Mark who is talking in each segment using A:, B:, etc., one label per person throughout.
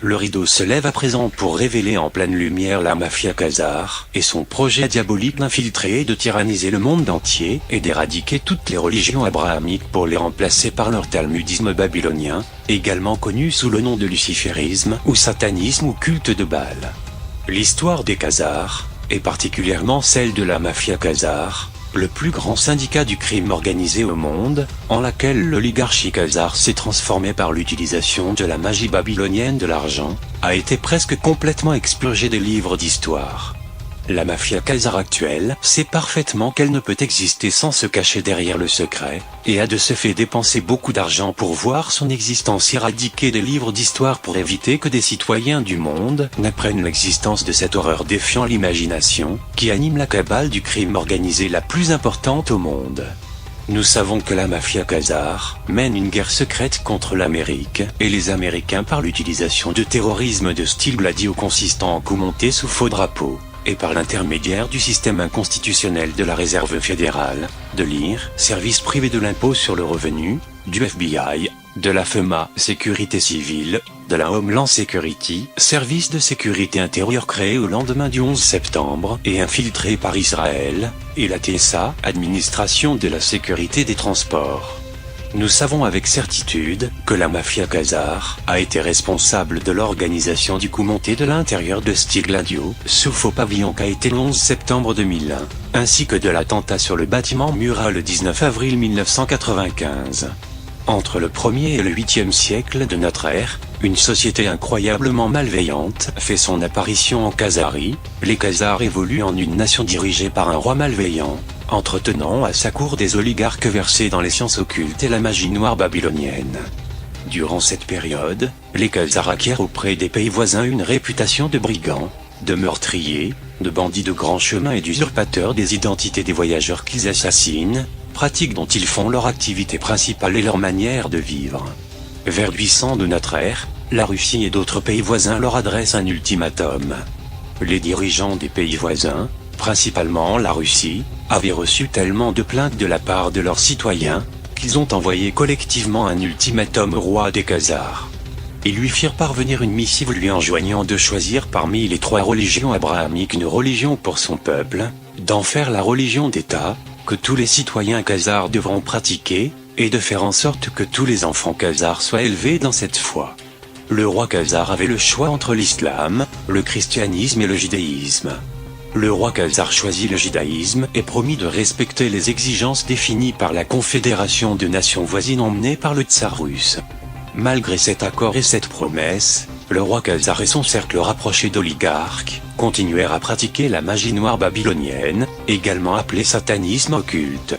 A: Le rideau se lève à présent pour révéler en pleine lumière la mafia khazare, et son projet diabolique d'infiltrer et de tyranniser le monde entier, et d'éradiquer toutes les religions abrahamiques pour les remplacer par leur talmudisme babylonien, également connu sous le nom de luciférisme, ou satanisme ou culte de Baal. L'histoire des Khazars, et particulièrement celle de la mafia khazare, le plus grand syndicat du crime organisé au monde, en laquelle l'oligarchie khazare s'est transformée par l'utilisation de la magie babylonienne de l'argent, a été presque complètement expurgée des livres d'histoire. La mafia khazare actuelle sait parfaitement qu'elle ne peut exister sans se cacher derrière le secret, et a de ce fait dépensé beaucoup d'argent pour voir son existence éradiquée des livres d'histoire pour éviter que des citoyens du monde n'apprennent l'existence de cette horreur défiant l'imagination, qui anime la cabale du crime organisé la plus importante au monde. Nous savons que la mafia khazare mène une guerre secrète contre l'Amérique et les Américains par l'utilisation de terrorisme de style gladio consistant en coups montés sous faux drapeaux, et par l'intermédiaire du système inconstitutionnel de la Réserve fédérale, de l'IR, service privé de l'impôt sur le revenu, du FBI, de la FEMA, sécurité civile, de la Homeland Security, service de sécurité intérieure créé au lendemain du 11 septembre et infiltré par Israël, et la TSA, administration de la sécurité des transports. Nous savons avec certitude que la mafia khazare a été responsable de l'organisation du coup monté de l'intérieur de style gladio sous faux pavillon qu'a été le 11 septembre 2001, ainsi que de l'attentat sur le bâtiment Murat le 19 avril 1995. Entre le 1er et le 8e siècle de notre ère, une société incroyablement malveillante fait son apparition en Khazarie. Les Khazars évoluent en une nation dirigée par un roi malveillant, entretenant à sa cour des oligarques versés dans les sciences occultes et la magie noire babylonienne. Durant cette période, les Khazars acquièrent auprès des pays voisins une réputation de brigands, de meurtriers, de bandits de grand chemin et d'usurpateurs des identités des voyageurs qu'ils assassinent, pratique dont ils font leur activité principale et leur manière de vivre. Vers 800 de notre ère, la Russie et d'autres pays voisins leur adressent un ultimatum. Les dirigeants des pays voisins, principalement la Russie, avaient reçu tellement de plaintes de la part de leurs citoyens, qu'ils ont envoyé collectivement un ultimatum au roi des Khazars. Ils lui firent parvenir une missive lui enjoignant de choisir parmi les 3 religions abrahamiques une religion pour son peuple, d'en faire la religion d'État, que tous les citoyens khazars devront pratiquer, et de faire en sorte que tous les enfants khazars soient élevés dans cette foi. Le roi khazar avait le choix entre l'islam, le christianisme et le judaïsme. Le roi khazar choisit le judaïsme et promit de respecter les exigences définies par la confédération de nations voisines emmenée par le tsar russe. Malgré cet accord et cette promesse, le roi khazar et son cercle rapproché d'oligarques continuèrent à pratiquer la magie noire babylonienne, également appelée satanisme occulte.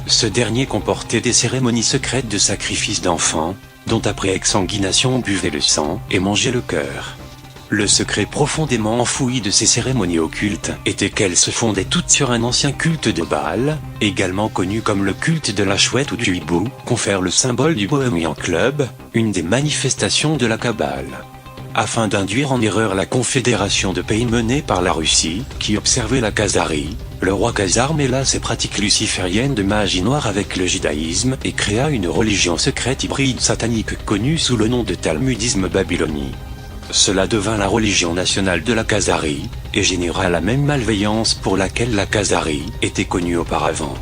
A: Ce dernier comportait des cérémonies secrètes de sacrifice d'enfants, dont après exsanguination on buvait le sang et mangeait le cœur. Le secret profondément enfoui de ces cérémonies occultes était qu'elles se fondaient toutes sur un ancien culte de Baal, également connu comme le culte de la chouette ou du hibou, confère le symbole du Bohemian Club, une des manifestations de la Kabbale. Afin d'induire en erreur la confédération de pays menée par la Russie, qui observait la Khazarie, le roi khazar mêla ses pratiques lucifériennes de magie noire avec le judaïsme et créa une religion secrète hybride satanique connue sous le nom de talmudisme babylonie. Cela devint la religion nationale de la Khazarie, et généra la même malveillance pour laquelle la Khazarie était connue auparavant.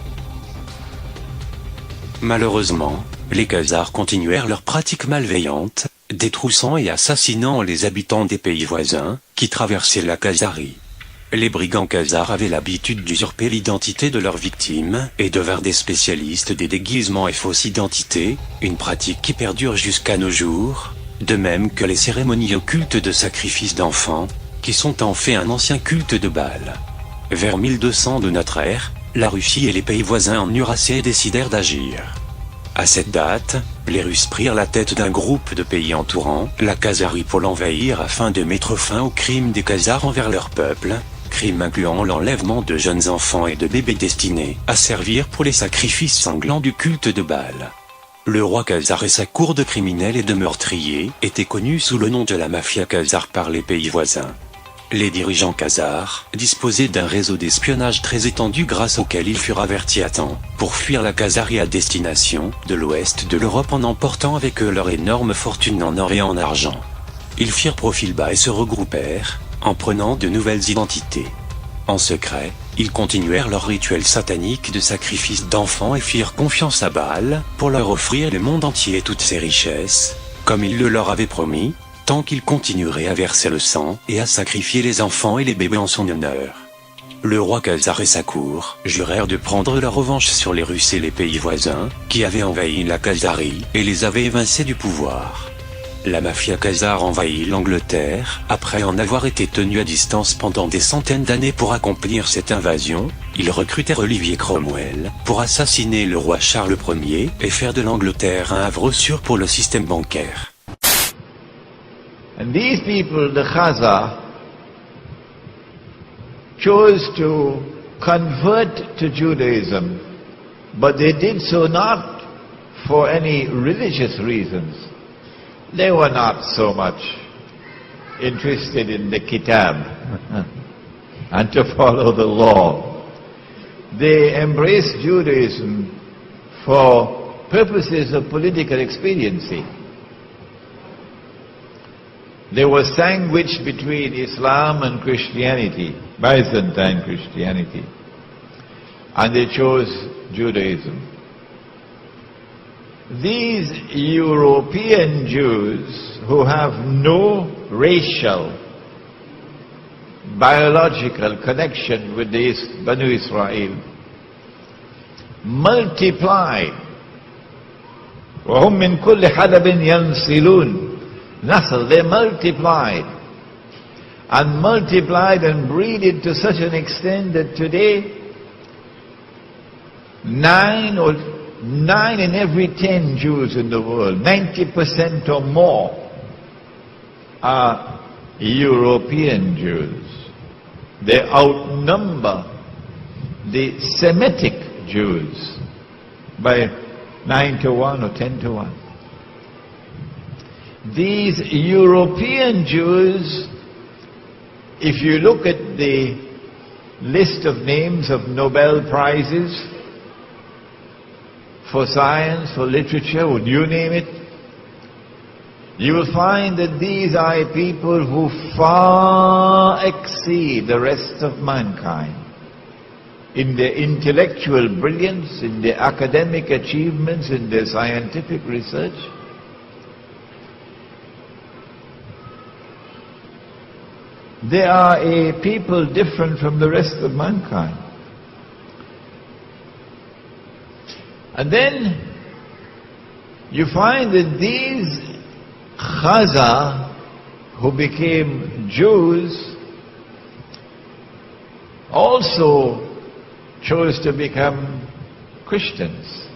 A: Malheureusement, les Khazars continuèrent leurs pratiques malveillantes, détroussant et assassinant les habitants des pays voisins, qui traversaient la Khazarie. Les brigands khazars avaient l'habitude d'usurper l'identité de leurs victimes, et devinrent des spécialistes des déguisements et fausses identités, une pratique qui perdure jusqu'à nos jours, de même que les cérémonies occultes de sacrifice d'enfants, qui sont en fait un ancien culte de Baal. Vers 1200 de notre ère, la Russie et les pays voisins en Eurasie décidèrent d'agir. À cette date, les Russes prirent la tête d'un groupe de pays entourant la Khazarie pour l'envahir afin de mettre fin aux crimes des Khazars envers leur peuple, crimes incluant l'enlèvement de jeunes enfants et de bébés destinés à servir pour les sacrifices sanglants du culte de Baal. Le roi khazar et sa cour de criminels et de meurtriers étaient connus sous le nom de la mafia khazare par les pays voisins. Les dirigeants khazars disposaient d'un réseau d'espionnage très étendu grâce auquel ils furent avertis à temps pour fuir la Khazarie à destination de l'ouest de l'Europe en emportant avec eux leur énorme fortune en or et en argent. Ils firent profil bas et se regroupèrent, en prenant de nouvelles identités. En secret, ils continuèrent leur rituel satanique de sacrifice d'enfants et firent confiance à Baal, pour leur offrir le monde entier et toutes ses richesses, comme il le leur avait promis, tant qu'ils continueraient à verser le sang et à sacrifier les enfants et les bébés en son honneur. Le roi Khazar et sa cour jurèrent de prendre leur revanche sur les Russes et les pays voisins, qui avaient envahi la Khazarie et les avaient évincés du pouvoir. La mafia khazare envahit l'Angleterre, après en avoir été tenue à distance pendant des centaines d'années pour accomplir cette invasion. Ils recrutèrent Olivier Cromwell pour assassiner le roi Charles Ier et faire de l'Angleterre un havre sûr pour le système bancaire.
B: And these people, the Khazar, chose to convert to Judaism, but they did so not for any religious reasons. They were not so much interested in the Kitab and to follow the law. They embraced Judaism for purposes of political expediency. They were sandwiched between Islam and Christianity, Byzantine Christianity, and they chose Judaism. These European Jews who have no racial, biological connection with the Banu Israel multiplied. وهم من كل حدب ينسلون. They multiplied and breeded to such an extent that today 9 in every 10 Jews in the world, 90% or more, are European Jews. They outnumber the Semitic Jews by 9 to 1 or 10 to 1. These European Jews, if you look at the list of names of Nobel Prizes for science, for literature, would you name it, you will find that these are people who far exceed the rest of mankind in their intellectual brilliance, in their academic achievements, in their scientific research. They are a people different from the rest of mankind. And then you find that these Khazar who became Jews also chose to become Christians.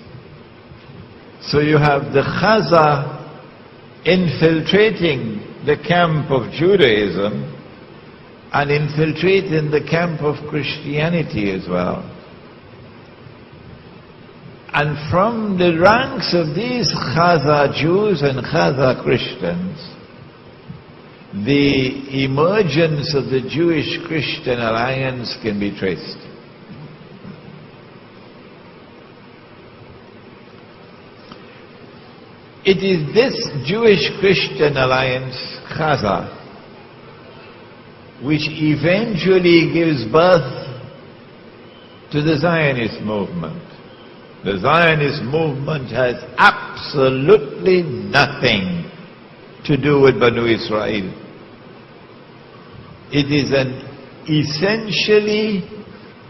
B: So you have the Khazar infiltrating the camp of Judaism and infiltrating the camp of Christianity as well. And from the ranks of these Khazar Jews and Khazar Christians, the emergence of the Jewish-Christian alliance can be traced. It is this Jewish-Christian alliance, Khazar, which eventually gives birth to the Zionist movement. The Zionist movement has absolutely nothing to do with Banu Israel. It is an essentially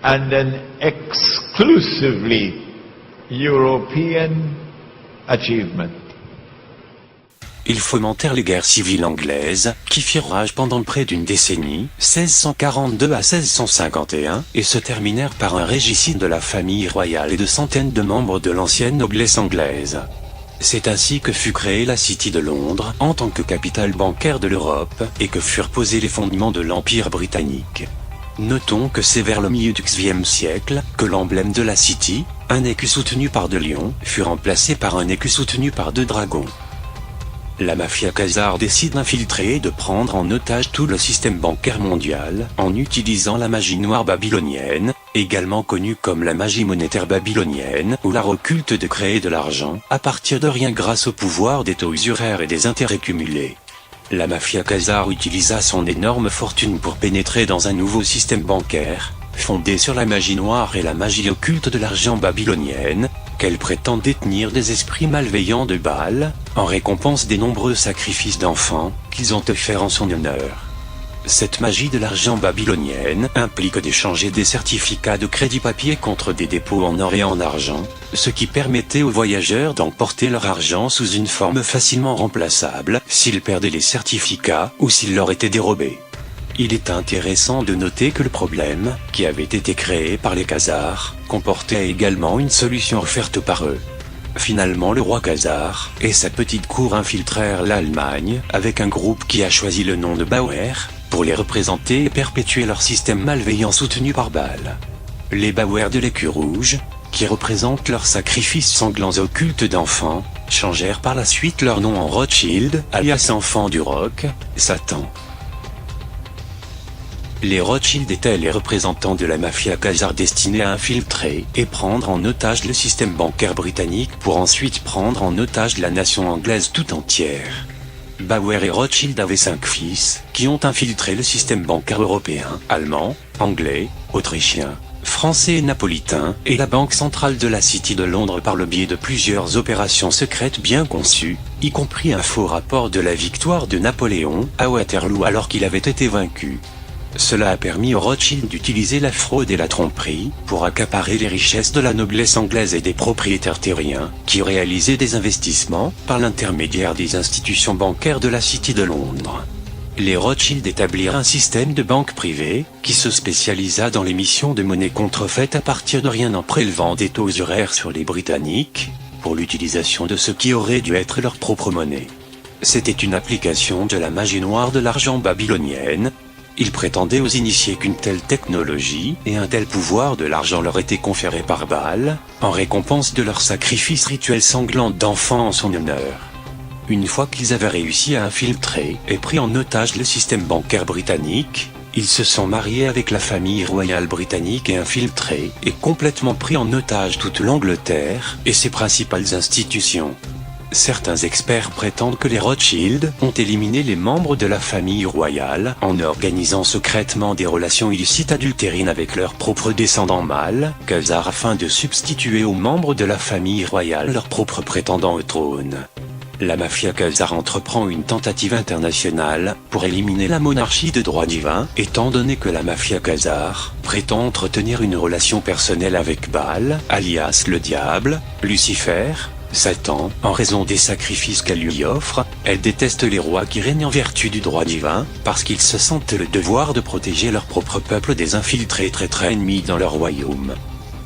B: and an exclusively European achievement.
A: Ils fomentèrent les guerres civiles anglaises, qui firent rage pendant près d'une décennie, 1642 à 1651, et se terminèrent par un régicide de la famille royale et de centaines de membres de l'ancienne noblesse anglaise. C'est ainsi que fut créée la City de Londres en tant que capitale bancaire de l'Europe, et que furent posés les fondements de l'Empire britannique. Notons que c'est vers le milieu du XIe siècle que l'emblème de la City, un écu soutenu par 2 lions, fut remplacé par un écu soutenu par 2 dragons. La mafia khazare décide d'infiltrer et de prendre en otage tout le système bancaire mondial en utilisant la magie noire babylonienne, également connue comme la magie monétaire babylonienne ou l'art occulte de créer de l'argent à partir de rien grâce au pouvoir des taux usuraires et des intérêts cumulés. La mafia khazare utilisa son énorme fortune pour pénétrer dans un nouveau système bancaire, fondé sur la magie noire et la magie occulte de l'argent babylonienne, qu'elle prétend détenir des esprits malveillants de Baal, en récompense des nombreux sacrifices d'enfants qu'ils ont offerts en son honneur. Cette magie de l'argent babylonienne implique d'échanger des certificats de crédit papier contre des dépôts en or et en argent, ce qui permettait aux voyageurs d'emporter leur argent sous une forme facilement remplaçable s'ils perdaient les certificats ou s'ils leur étaient dérobés. Il est intéressant de noter que le problème, qui avait été créé par les Khazars, comportait également une solution offerte par eux. Finalement, le roi khazar et sa petite cour infiltrèrent l'Allemagne avec un groupe qui a choisi le nom de Bauer pour les représenter et perpétuer leur système malveillant soutenu par Baal. Les Bauer de l'écu rouge, qui représentent leurs sacrifices sanglants occultes d'enfants, changèrent par la suite leur nom en Rothschild, alias enfant du roc, Satan. Les Rothschild étaient les représentants de la mafia khazare destinés à infiltrer et prendre en otage le système bancaire britannique pour ensuite prendre en otage la nation anglaise tout entière. Bauer et Rothschild avaient 5 fils, qui ont infiltré le système bancaire européen, allemand, anglais, autrichien, français et napolitain, et la banque centrale de la City de Londres par le biais de plusieurs opérations secrètes bien conçues, y compris un faux rapport de la victoire de Napoléon à Waterloo alors qu'il avait été vaincu. Cela a permis aux Rothschild d'utiliser la fraude et la tromperie pour accaparer les richesses de la noblesse anglaise et des propriétaires terriens, qui réalisaient des investissements par l'intermédiaire des institutions bancaires de la City de Londres. Les Rothschild établirent un système de banque privée, qui se spécialisa dans l'émission de monnaie contrefaite à partir de rien en prélevant des taux horaires sur les Britanniques, pour l'utilisation de ce qui aurait dû être leur propre monnaie. C'était une application de la magie noire de l'argent babylonienne. Ils prétendaient aux initiés qu'une telle technologie et un tel pouvoir de l'argent leur étaient conférés par Baal, en récompense de leurs sacrifices rituels sanglants d'enfants en son honneur. Une fois qu'ils avaient réussi à infiltrer et pris en otage le système bancaire britannique, ils se sont mariés avec la famille royale britannique et infiltré et complètement pris en otage toute l'Angleterre et ses principales institutions. Certains experts prétendent que les Rothschild ont éliminé les membres de la famille royale en organisant secrètement des relations illicites adultérines avec leurs propres descendants mâles, khazars, afin de substituer aux membres de la famille royale leurs propres prétendants au trône. La mafia khazare entreprend une tentative internationale pour éliminer la monarchie de droit divin, étant donné que la mafia khazare prétend entretenir une relation personnelle avec Baal, alias le diable, Lucifer, Satan, en raison des sacrifices qu'elle lui offre. Elle déteste les rois qui règnent en vertu du droit divin, parce qu'ils se sentent le devoir de protéger leur propre peuple des infiltrés traîtres ennemis dans leur royaume.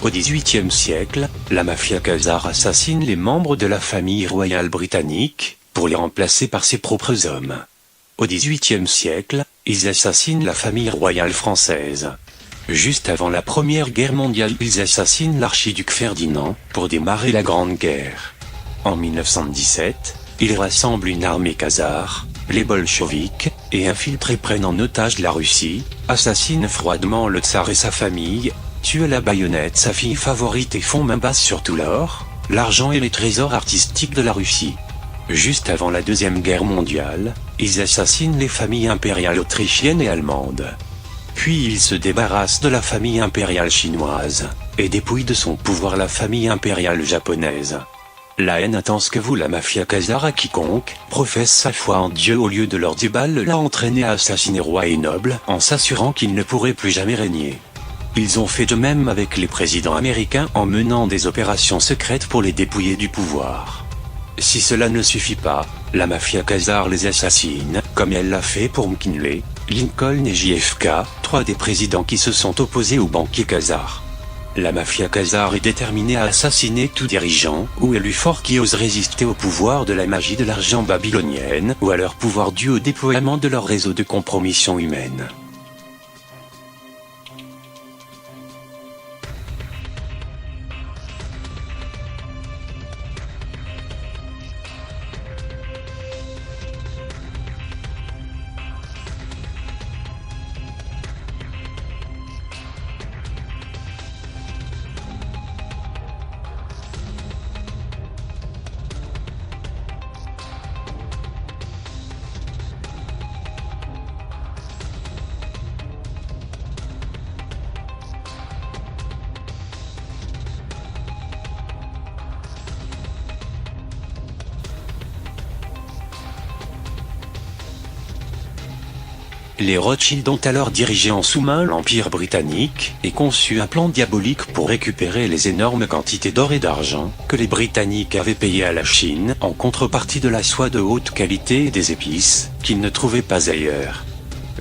A: Au XVIIIe siècle, la mafia khazare assassine les membres de la famille royale britannique, pour les remplacer par ses propres hommes. Au XVIIIe siècle, ils assassinent la famille royale française. Juste avant la Première Guerre mondiale, ils assassinent l'archiduc Ferdinand, pour démarrer la Grande Guerre. En 1917, ils rassemblent une armée khazare, les bolcheviks, et infiltrés prennent en otage la Russie, assassinent froidement le tsar et sa famille, tuent à la baïonnette sa fille favorite et font main basse sur tout l'or, l'argent et les trésors artistiques de la Russie. Juste avant la Deuxième Guerre mondiale, ils assassinent les familles impériales autrichiennes et allemandes. Puis ils se débarrassent de la famille impériale chinoise, et dépouillent de son pouvoir la famille impériale japonaise. La haine intense que voue la mafia khazare à quiconque professe sa foi en Dieu au lieu de leur Dieu Baal l'a entraîné à assassiner rois et nobles en s'assurant qu'ils ne pourraient plus jamais régner. Ils ont fait de même avec les présidents américains en menant des opérations secrètes pour les dépouiller du pouvoir. Si cela ne suffit pas, la mafia khazare les assassine, comme elle l'a fait pour McKinley, Lincoln et JFK, 3 des présidents qui se sont opposés aux banquiers khazars. La mafia khazare est déterminée à assassiner tout dirigeant ou élu fort qui ose résister au pouvoir de la magie de l'argent babylonienne ou à leur pouvoir dû au déploiement de leur réseau de compromission humaine. Les Rothschild ont alors dirigé en sous-main l'Empire britannique et conçu un plan diabolique pour récupérer les énormes quantités d'or et d'argent que les Britanniques avaient payées à la Chine en contrepartie de la soie de haute qualité et des épices qu'ils ne trouvaient pas ailleurs.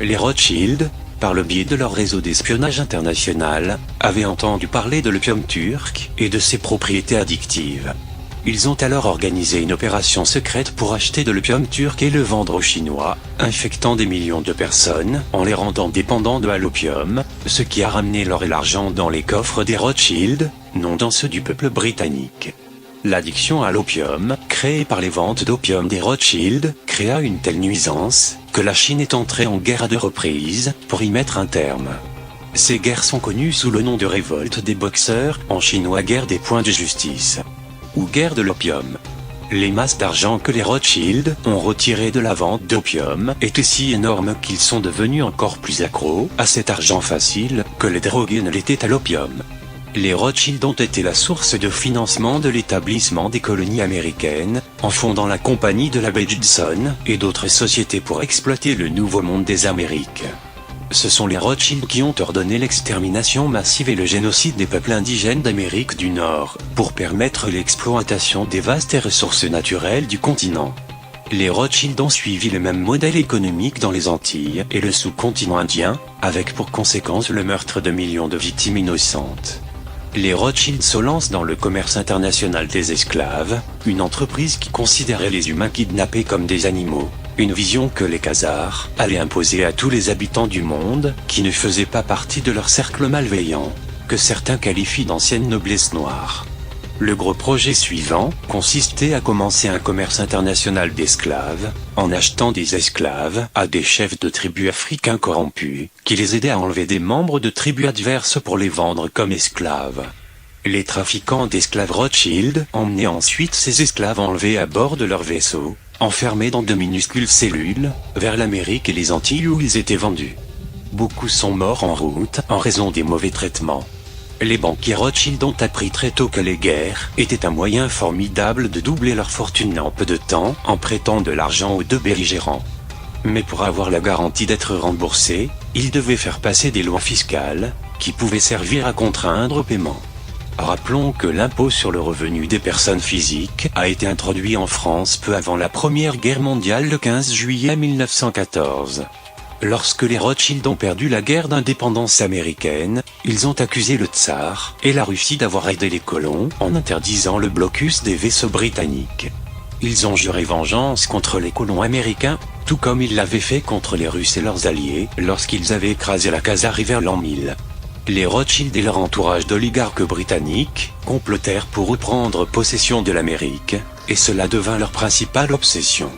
A: Les Rothschild, par le biais de leur réseau d'espionnage international, avaient entendu parler de l'opium turc et de ses propriétés addictives. Ils ont alors organisé une opération secrète pour acheter de l'opium turc et le vendre aux Chinois, infectant des millions de personnes en les rendant dépendants de l'opium, ce qui a ramené l'or et l'argent dans les coffres des Rothschild, non dans ceux du peuple britannique. L'addiction à l'opium, créée par les ventes d'opium des Rothschild, créa une telle nuisance que la Chine est entrée en guerre à 2 reprises pour y mettre un terme. Ces guerres sont connues sous le nom de révolte des boxeurs, en chinois guerre des points de justice, ou guerre de l'opium. Les masses d'argent que les Rothschild ont retirées de la vente d'opium étaient si énormes qu'ils sont devenus encore plus accros à cet argent facile que les drogués ne l'étaient à l'opium. Les Rothschild ont été la source de financement de l'établissement des colonies américaines, en fondant la Compagnie de la baie d'Hudson et d'autres sociétés pour exploiter le nouveau monde des Amériques. Ce sont les Rothschild qui ont ordonné l'extermination massive et le génocide des peuples indigènes d'Amérique du Nord, pour permettre l'exploitation des vastes ressources naturelles du continent. Les Rothschild ont suivi le même modèle économique dans les Antilles et le sous-continent indien, avec pour conséquence le meurtre de millions de victimes innocentes. Les Rothschild se lancent dans le commerce international des esclaves, une entreprise qui considérait les humains kidnappés comme des animaux. Une vision que les Khazars allaient imposer à tous les habitants du monde qui ne faisaient pas partie de leur cercle malveillant, que certains qualifient d'ancienne noblesse noire. Le gros projet suivant consistait à commencer un commerce international d'esclaves, en achetant des esclaves à des chefs de tribus africains corrompus, qui les aidaient à enlever des membres de tribus adverses pour les vendre comme esclaves. Les trafiquants d'esclaves Rothschild emmenaient ensuite ces esclaves enlevés à bord de leurs vaisseaux, enfermés dans de minuscules cellules, vers l'Amérique et les Antilles où ils étaient vendus. Beaucoup sont morts en route en raison des mauvais traitements. Les banquiers Rothschild ont appris très tôt que les guerres étaient un moyen formidable de doubler leur fortune en peu de temps en prêtant de l'argent aux 2 belligérants. Mais pour avoir la garantie d'être remboursés, ils devaient faire passer des lois fiscales qui pouvaient servir à contraindre au paiement. Rappelons que l'impôt sur le revenu des personnes physiques a été introduit en France peu avant la Première Guerre mondiale le 15 juillet 1914. Lorsque les Rothschild ont perdu la guerre d'indépendance américaine, ils ont accusé le tsar et la Russie d'avoir aidé les colons en interdisant le blocus des vaisseaux britanniques. Ils ont juré vengeance contre les colons américains, tout comme ils l'avaient fait contre les Russes et leurs alliés lorsqu'ils avaient écrasé la Khazarie vers l'an 1000. Les Rothschild et leur entourage d'oligarques britanniques complotèrent pour reprendre possession de l'Amérique, et cela devint leur principale obsession.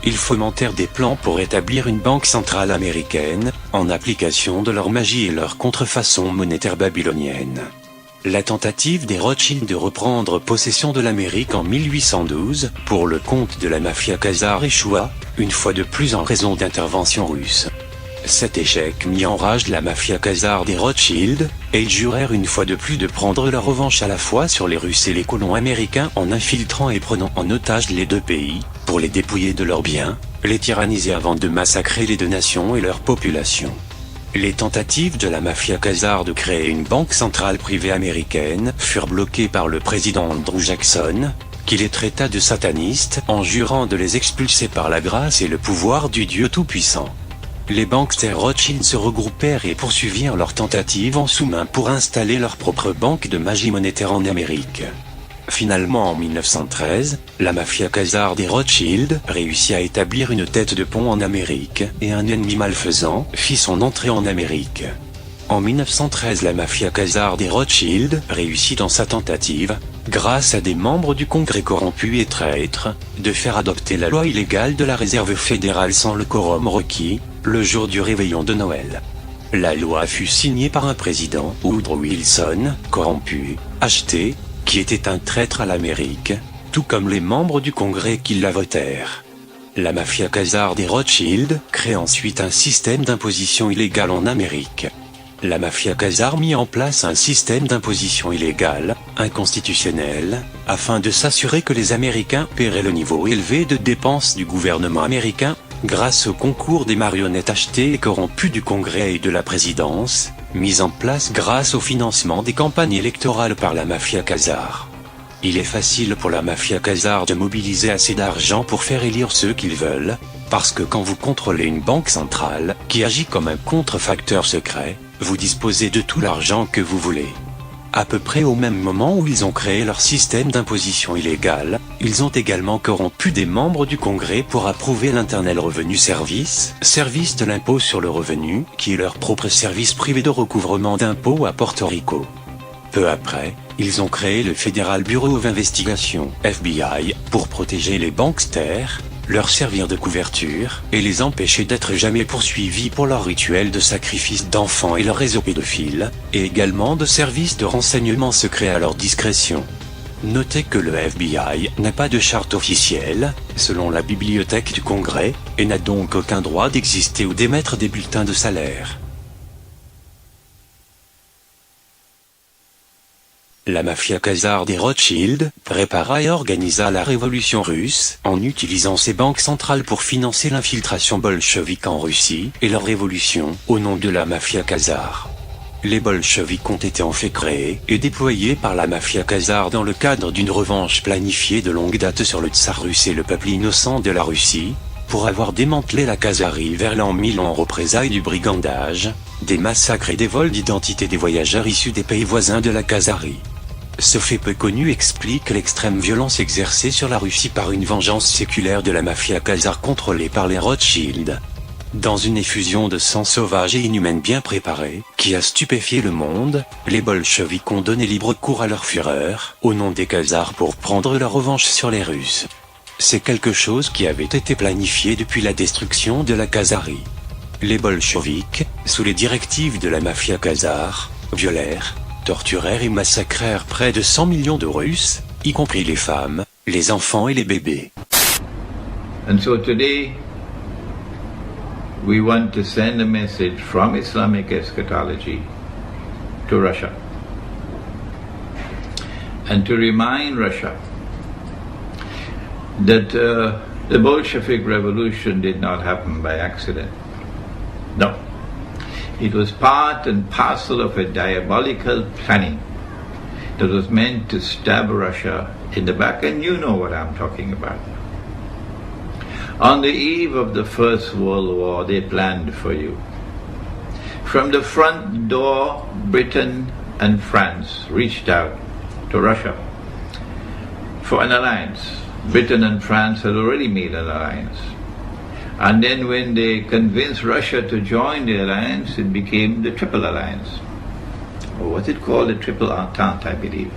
A: Ils fomentèrent des plans pour établir une banque centrale américaine, en application de leur magie et leur contrefaçon monétaire babylonienne. La tentative des Rothschild de reprendre possession de l'Amérique en 1812, pour le compte de la mafia khazare échoua, une fois de plus en raison d'interventions russes. Cet échec mit en rage la mafia khazare des Rothschild, et ils jurèrent une fois de plus de prendre leur revanche à la fois sur les Russes et les colons américains en infiltrant et prenant en otage les 2 pays, pour les dépouiller de leurs biens, les tyranniser avant de massacrer les 2 nations et leur population. Les tentatives de la mafia khazare de créer une banque centrale privée américaine furent bloquées par le président Andrew Jackson, qui les traita de satanistes en jurant de les expulser par la grâce et le pouvoir du Dieu Tout-Puissant. Les banksters Rothschild se regroupèrent et poursuivirent leurs tentatives en sous-main pour installer leur propre banque de magie monétaire en Amérique. Finalement en 1913, la mafia khazare des Rothschild réussit à établir une tête de pont en Amérique, et un ennemi malfaisant fit son entrée en Amérique. En 1913, la mafia khazare des Rothschild réussit dans sa tentative, grâce à des membres du Congrès corrompus et traîtres, de faire adopter la loi illégale de la réserve fédérale sans le quorum requis, le jour du réveillon de Noël. La loi fut signée par un président, Woodrow Wilson, corrompu, acheté, qui était un traître à l'Amérique, tout comme les membres du Congrès qui la votèrent. La mafia khazare des Rothschild crée ensuite un système d'imposition illégale en Amérique. La mafia khazare mit en place un système d'imposition illégale, inconstitutionnel, afin de s'assurer que les Américains paieraient le niveau élevé de dépenses du gouvernement américain, grâce au concours des marionnettes achetées et corrompues du Congrès et de la présidence, mise en place grâce au financement des campagnes électorales par la mafia khazare. Il est facile pour la mafia khazare de mobiliser assez d'argent pour faire élire ceux qu'ils veulent, parce que quand vous contrôlez une banque centrale, qui agit comme un contrefacteur secret, vous disposez de tout l'argent que vous voulez. À peu près au même moment où ils ont créé leur système d'imposition illégale, ils ont également corrompu des membres du Congrès pour approuver l'Internel Revenu Service, service de l'impôt sur le revenu, qui est leur propre service privé de recouvrement d'impôts à Porto Rico. Peu après, ils ont créé le Federal Bureau of Investigation, FBI, pour protéger les banksters, leur servir de couverture, et les empêcher d'être jamais poursuivis pour leur rituel de sacrifice d'enfants et leur réseau pédophile, et également de services de renseignement secrets à leur discrétion. Notez que le FBI n'a pas de charte officielle, selon la bibliothèque du Congrès, et n'a donc aucun droit d'exister ou d'émettre des bulletins de salaire. La mafia khazare des Rothschild prépara et organisa la révolution russe en utilisant ses banques centrales pour financer l'infiltration bolchevique en Russie et leur révolution au nom de la mafia khazare. Les bolcheviks ont été en fait créés et déployés par la mafia khazare dans le cadre d'une revanche planifiée de longue date sur le tsar russe et le peuple innocent de la Russie, pour avoir démantelé la Khazarie vers l'an 1000 en représailles du brigandage, des massacres et des vols d'identité des voyageurs issus des pays voisins de la Khazarie. Ce fait peu connu explique l'extrême violence exercée sur la Russie par une vengeance séculaire de la mafia khazare contrôlée par les Rothschild. Dans une effusion de sang sauvage et inhumaine bien préparée, qui a stupéfié le monde, les bolcheviks ont donné libre cours à leur fureur, au nom des Khazars pour prendre leur revanche sur les Russes. C'est quelque chose qui avait été planifié depuis la destruction de la Khazarie. Les bolcheviks, sous les directives de la mafia khazare, violèrent, torturèrent et massacrèrent près de 100 millions de Russes, y compris les femmes, les enfants et les bébés.
B: And so today, we want to send a message from Islamic eschatology to Russia and to remind Russia that the Bolshevik revolution did not happen by accident. No. It was part and parcel of a diabolical planning that was meant to stab Russia in the back, and you know what I'm talking about. On the eve of the First World War, they planned for you. From the front door, Britain and France reached out to Russia for an alliance. Britain and France had already made an alliance. And then when they convinced Russia to join the alliance, it became the Triple Alliance. Or was it called the Triple Entente, I believe.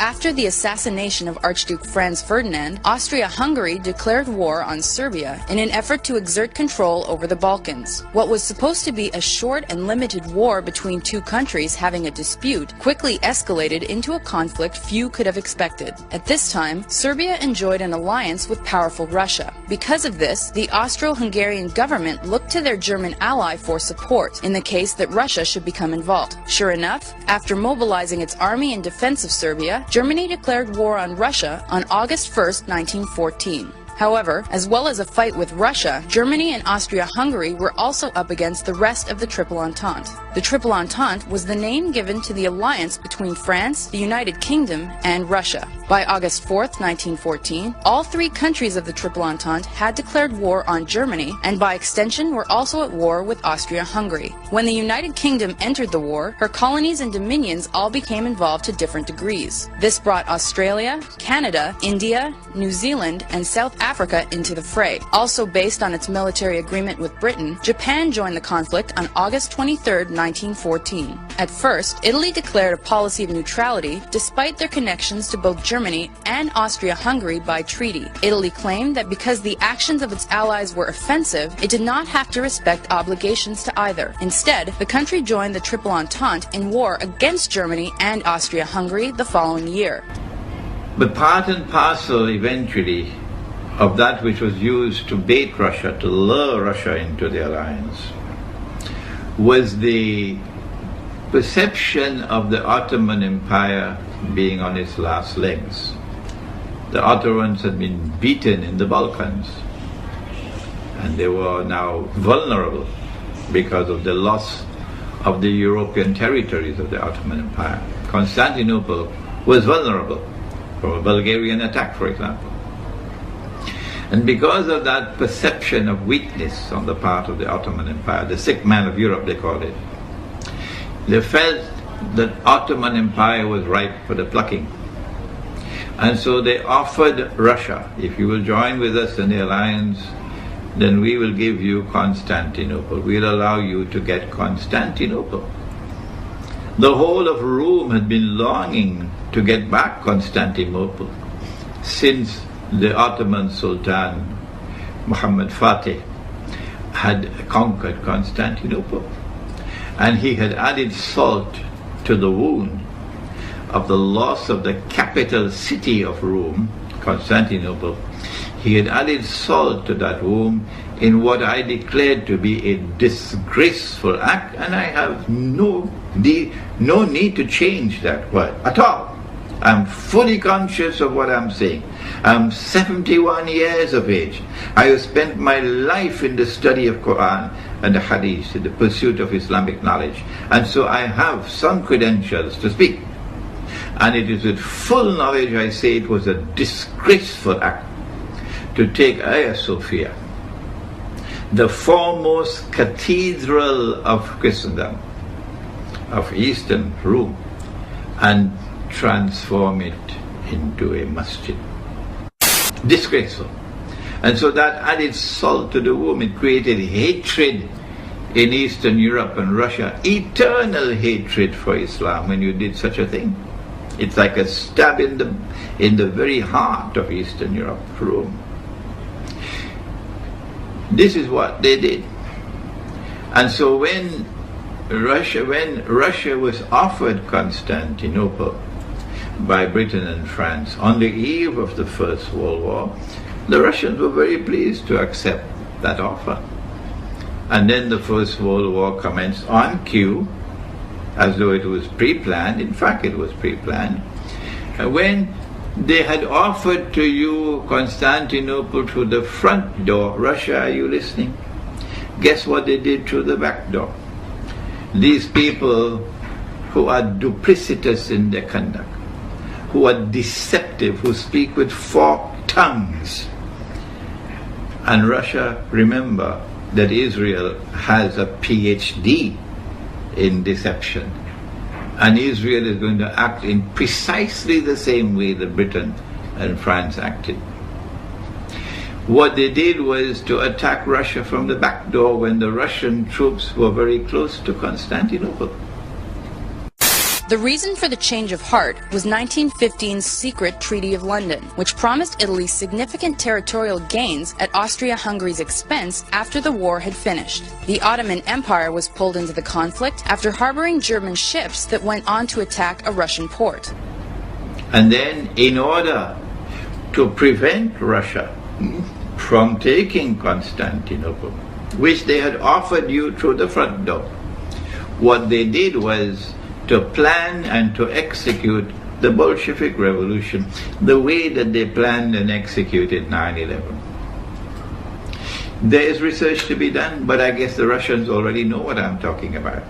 C: After the assassination of Archduke Franz Ferdinand, Austria-Hungary declared war on Serbia in an effort to exert control over the Balkans. What was supposed to be a short and limited war between two countries having a dispute quickly escalated into a conflict few could have expected. At this time, Serbia enjoyed an alliance with powerful Russia. Because of this, the Austro-Hungarian government looked to their German ally for support in the case that Russia should become involved. Sure enough, after mobilizing its army in defense of Serbia, Germany declared war on Russia on August 1, 1914. However, as well as a fight with Russia, Germany and Austria-Hungary were also up against the rest of the Triple Entente. The Triple Entente was the name given to the alliance between France, the United Kingdom, and Russia. By August 4, 1914, all three countries of the Triple Entente had declared war on Germany, and by extension were also at war with Austria-Hungary. When the United Kingdom entered the war, her colonies and dominions all became involved to different degrees. This brought Australia, Canada, India, New Zealand, and South Africa into the fray. Also based on its military agreement with Britain, Japan joined the conflict on August 23, 1914. At first, Italy declared a policy of neutrality despite their connections to both Germany and Austria-Hungary by treaty. Italy claimed that because the actions of its allies were offensive, it did not have to respect obligations to either. Instead, the country joined the Triple Entente in war against Germany and Austria-Hungary the following year.
B: But part and parcel eventually of that which was used to bait Russia, to lure Russia into the alliance, was the perception of the Ottoman Empire being on its last legs. The Ottomans had been beaten in the Balkans. and they were now vulnerable because of the loss of the European territories of the Ottoman Empire. Constantinople was vulnerable from a Bulgarian attack, for example. And because of that perception of weakness on the part of the Ottoman Empire, the sick man of Europe they called it, they felt that Ottoman Empire was ripe for the plucking. And so they offered Russia, if you will join with us in the alliance, then we will give you Constantinople. We'll allow you to get Constantinople. The whole of Rome had been longing to get back Constantinople since the Ottoman Sultan Muhammad Fatih had conquered Constantinople. And he had added salt to the wound of the loss of the capital city of Rome, Constantinople. He had added salt to that wound in what I declared to be a disgraceful act, and I have no need to change that word at all. I'm fully conscious of what I'm saying. I'm 71 years of age. I have spent my life in the study of Quran and the Hadith, in the pursuit of Islamic knowledge. And so I have some credentials to speak. And it is with full knowledge I say it was a disgraceful act to take Hagia Sophia, the foremost cathedral of Christendom, of Eastern Rome, and transform it into a masjid. Disgraceful. And so that added salt to the wound. It created hatred in Eastern Europe and Russia, eternal hatred for Islam when you did such a thing. It's like a stab in the very heart of Eastern Europe, Rome. This is what they did. And so when Russia was offered Constantinople by Britain and France on the eve of the First World War, the Russians were very pleased to accept that offer. And then the First World War commenced on cue, as though it was pre-planned. In fact, it was pre-planned. When they had offered to you Constantinople through the front door, Russia, are you listening? Guess what they did through the back door? These people who are duplicitous in their conduct, who are deceptive, who speak with forked tongues. And Russia, remember that Israel has a PhD in deception. And Israel is going to act in precisely the same way that Britain and France acted. What they did was to attack Russia from the back door when the Russian troops were very close to Constantinople.
C: The reason for the change of heart was 1915's secret Treaty of London, which promised Italy significant territorial gains at Austria-Hungary's expense after the war had finished. The Ottoman Empire was pulled into the conflict after harboring German ships that went on to attack a Russian port.
B: And then, in order to prevent Russia from taking Constantinople, which they had offered you through the front door, what they did was to plan and to execute the Bolshevik Revolution the way that they planned and executed 9/11. There is research to be done, but I guess the Russians already know what I'm talking about.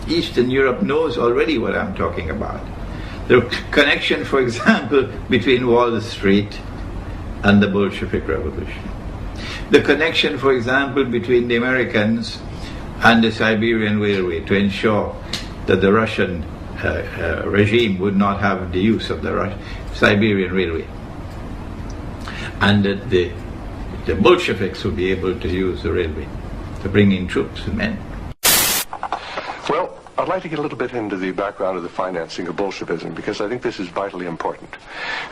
B: Eastern Europe knows already what I'm talking about. The connection, for example, between Wall Street and the Bolshevik Revolution. The connection, for example, between the Americans and the Siberian Railway to ensure that the Russian regime would not have the use of the Siberian Railway, and that the Bolsheviks would be able to use the railway to bring in troops and men.
D: Well, I'd like to get a little bit into the background of the financing of Bolshevism, because I think this is vitally important.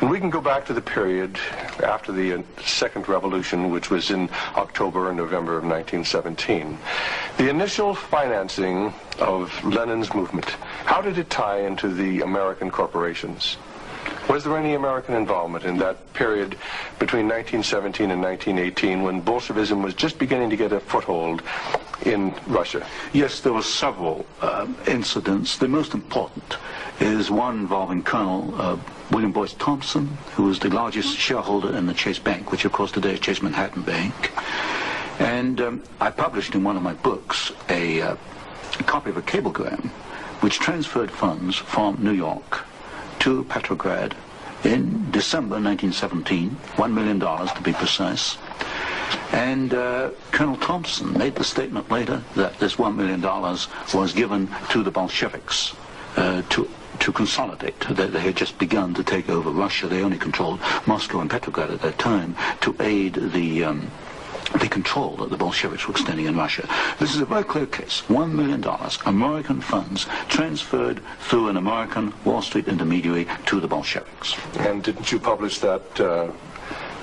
D: And we can go back to the period after the Second Revolution, which was in October and November of 1917. The initial financing of Lenin's movement, how did it tie into the American corporations? Was there any American involvement in that period between 1917 and 1918 when Bolshevism was just beginning to get a foothold in Russia?
E: Yes, there were several incidents. The most important is one involving Colonel William Boyce Thompson, who was the largest shareholder in the Chase Bank, which of course today is Chase Manhattan Bank. And I published in one of my books a copy of a cablegram which transferred funds from New York to Petrograd in December 1917, $1 million to be precise. And Colonel Thompson made the statement later that this $1 million was given to the Bolsheviks to consolidate. They had just begun to take over Russia. They only controlled Moscow and Petrograd at that time to aid the control that the Bolsheviks were extending in Russia. This is a very clear case. $1 million, American funds transferred through an American Wall Street intermediary to the Bolsheviks.
D: And didn't you publish that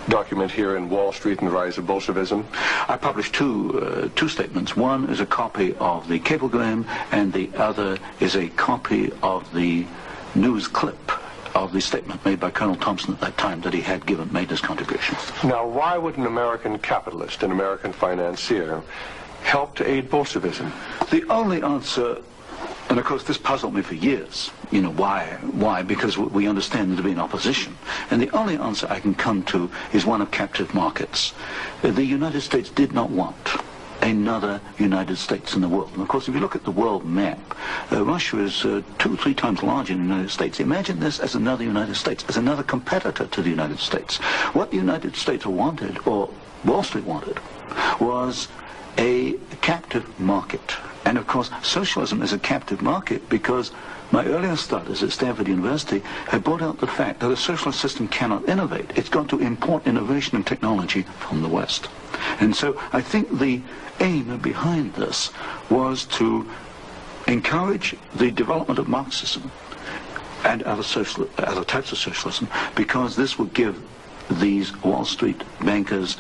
D: document here in Wall Street and the Rise of Bolshevism?
E: I published two statements. One is a copy of the cablegram, and the other is a copy of the news clip of the statement made by Colonel Thompson at that time that he had made this contribution.
D: Now, why would an American capitalist, an American financier, help to aid Bolshevism?
E: The only answer, and of course this puzzled me for years, you know, why? Because we understand there to be an opposition. And the only answer I can come to is one of captive markets. The United States did not want another United States in the world. And of course, if you look at the world map, Russia is 2 or 3 times larger than the United States. Imagine this as another United States, as another competitor to the United States. What the United States wanted, or Wall Street wanted, was a captive market. And of course, socialism is a captive market because my earlier studies at Stanford University had brought out the fact that a socialist system cannot innovate. It's got to import innovation and technology from the West. And so I think the aim behind this was to encourage the development of Marxism and other types of socialism, because this would give these Wall Street bankers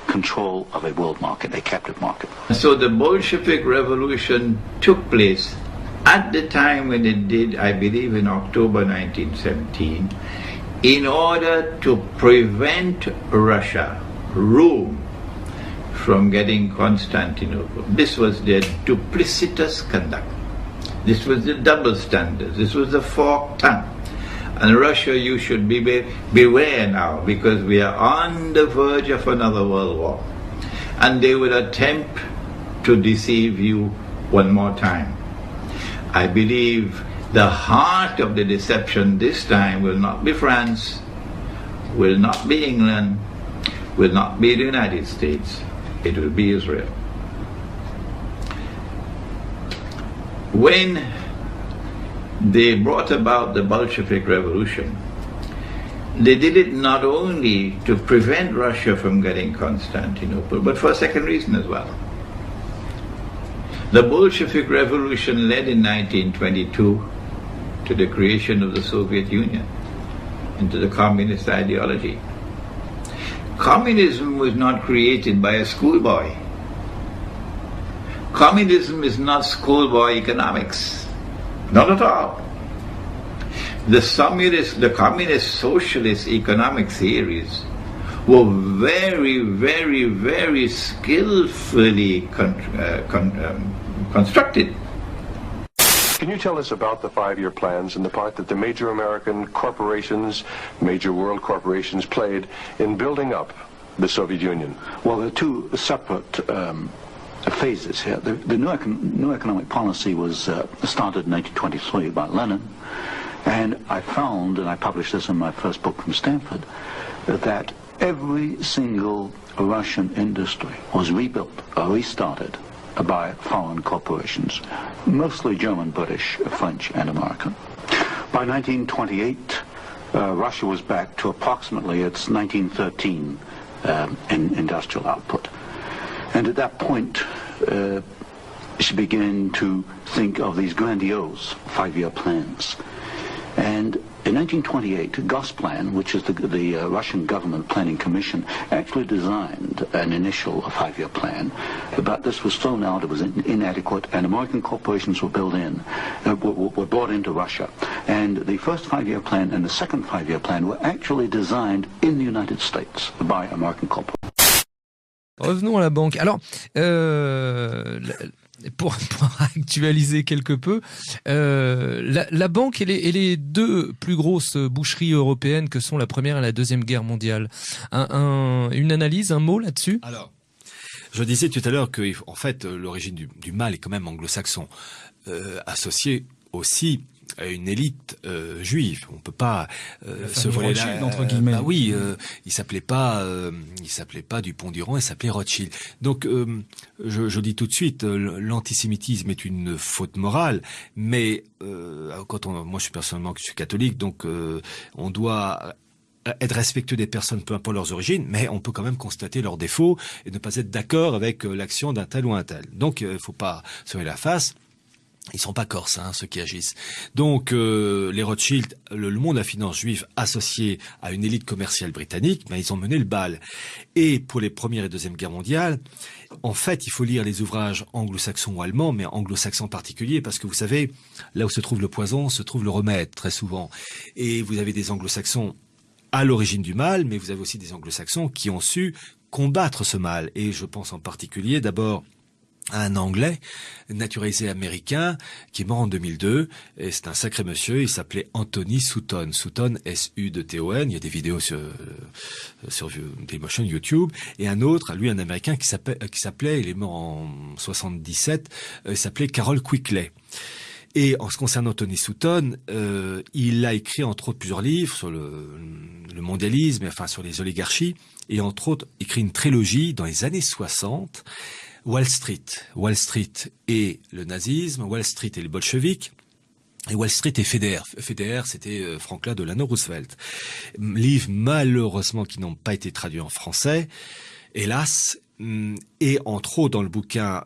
E: control of a world market, a captive market.
F: So the Bolshevik Revolution took place at the time when it did, I believe in October 1917, in order to prevent Russia, Rome, from getting Constantinople. This was their duplicitous conduct. This was the double standards. This was the forked tongue. And Russia, you should beware now, because we are on the verge of another world war. And they would attempt to deceive you one more time. I believe the heart of the deception this time will not be France, will not be England, will not be the United States. It will be Israel. When they brought about the Bolshevik Revolution, they did it not only to prevent Russia from getting Constantinople, but for a second reason as well. The Bolshevik Revolution led in 1922 to the creation of the Soviet Union, into the communist ideology. Communism was not created by a schoolboy. Communism is not schoolboy economics. Not at all. The communist socialist economic theories were very, very, very skillfully constructed.
D: Can you tell us about the 5-year plans and the part that the major American corporations, major world corporations played in building up the Soviet Union?
E: Well, there are two separate phases here. The new economic policy was started in 1923 by Lenin, and I found, and I published this in my first book from Stanford, that every single Russian industry was rebuilt or restarted by foreign corporations, mostly German, British, French, and American. By 1928, Russia was back to approximately its 1913 in industrial output. And at that point, she began to think of these grandiose 5-year plans. And in 1928, Gosplan, which is the Russian government planning commission, actually designed an initial 5-year plan, but this was thrown out, it was inadequate, and American corporations were were brought into Russia. And the first 5-year plan and the second 5-year plan were actually designed in the United States by American corporations.
G: Revenons à la banque. Alors, pour actualiser quelque peu, la banque et les deux plus grosses boucheries européennes que sont la Première et la Deuxième Guerre mondiale. Une analyse, un mot là-dessus ?
H: Alors, Je disais tout à l'heure que, en fait, l'origine du mal est quand même anglo-saxon, associé aussi à une élite juive. On peut pas se voler
G: Rothschild, entre guillemets.
H: Bah oui, il s'appelait pas Dupont-Durand, il s'appelait Rothschild. Donc je dis tout de suite, l'antisémitisme est une faute morale, mais moi je suis catholique, donc on doit être respectueux des personnes, peu importe leurs origines, mais on peut quand même constater leurs défauts et ne pas être d'accord avec l'action d'un tel ou un tel. Donc il faut pas se la face. Ils sont pas corses, ceux qui agissent. Donc, les Rothschild, le monde de la finance juive associé à une élite commerciale britannique, ils ont mené le bal. Et pour les Premières et Deuxième Guerres mondiales, en fait, il faut lire les ouvrages anglo-saxons ou allemands, mais anglo-saxons en particulier, parce que vous savez, là où se trouve le poison, se trouve le remède, très souvent. Et vous avez des anglo-saxons à l'origine du mal, mais vous avez aussi des anglo-saxons qui ont su combattre ce mal. Et je pense en particulier, d'abord, un Anglais naturalisé américain qui est mort en 2002 et c'est un sacré monsieur, il s'appelait Anthony Sutton, S-U-T-O-N, il y a des vidéos sur Dailymotion, YouTube, et un autre, lui un américain qui s'appelait, il est mort en 77, il s'appelait Carroll Quigley. Et en ce qui concerne Anthony Sutton, il a écrit entre autres plusieurs livres sur le mondialisme, enfin sur les oligarchies, et entre autres écrit une trilogie dans les années 60, Wall Street et le nazisme, Wall Street et les bolcheviks, et Wall Street et FDR. FDR, c'était Franklin Delano Roosevelt. Livres malheureusement qui n'ont pas été traduits en français, hélas. Et entre autres dans le bouquin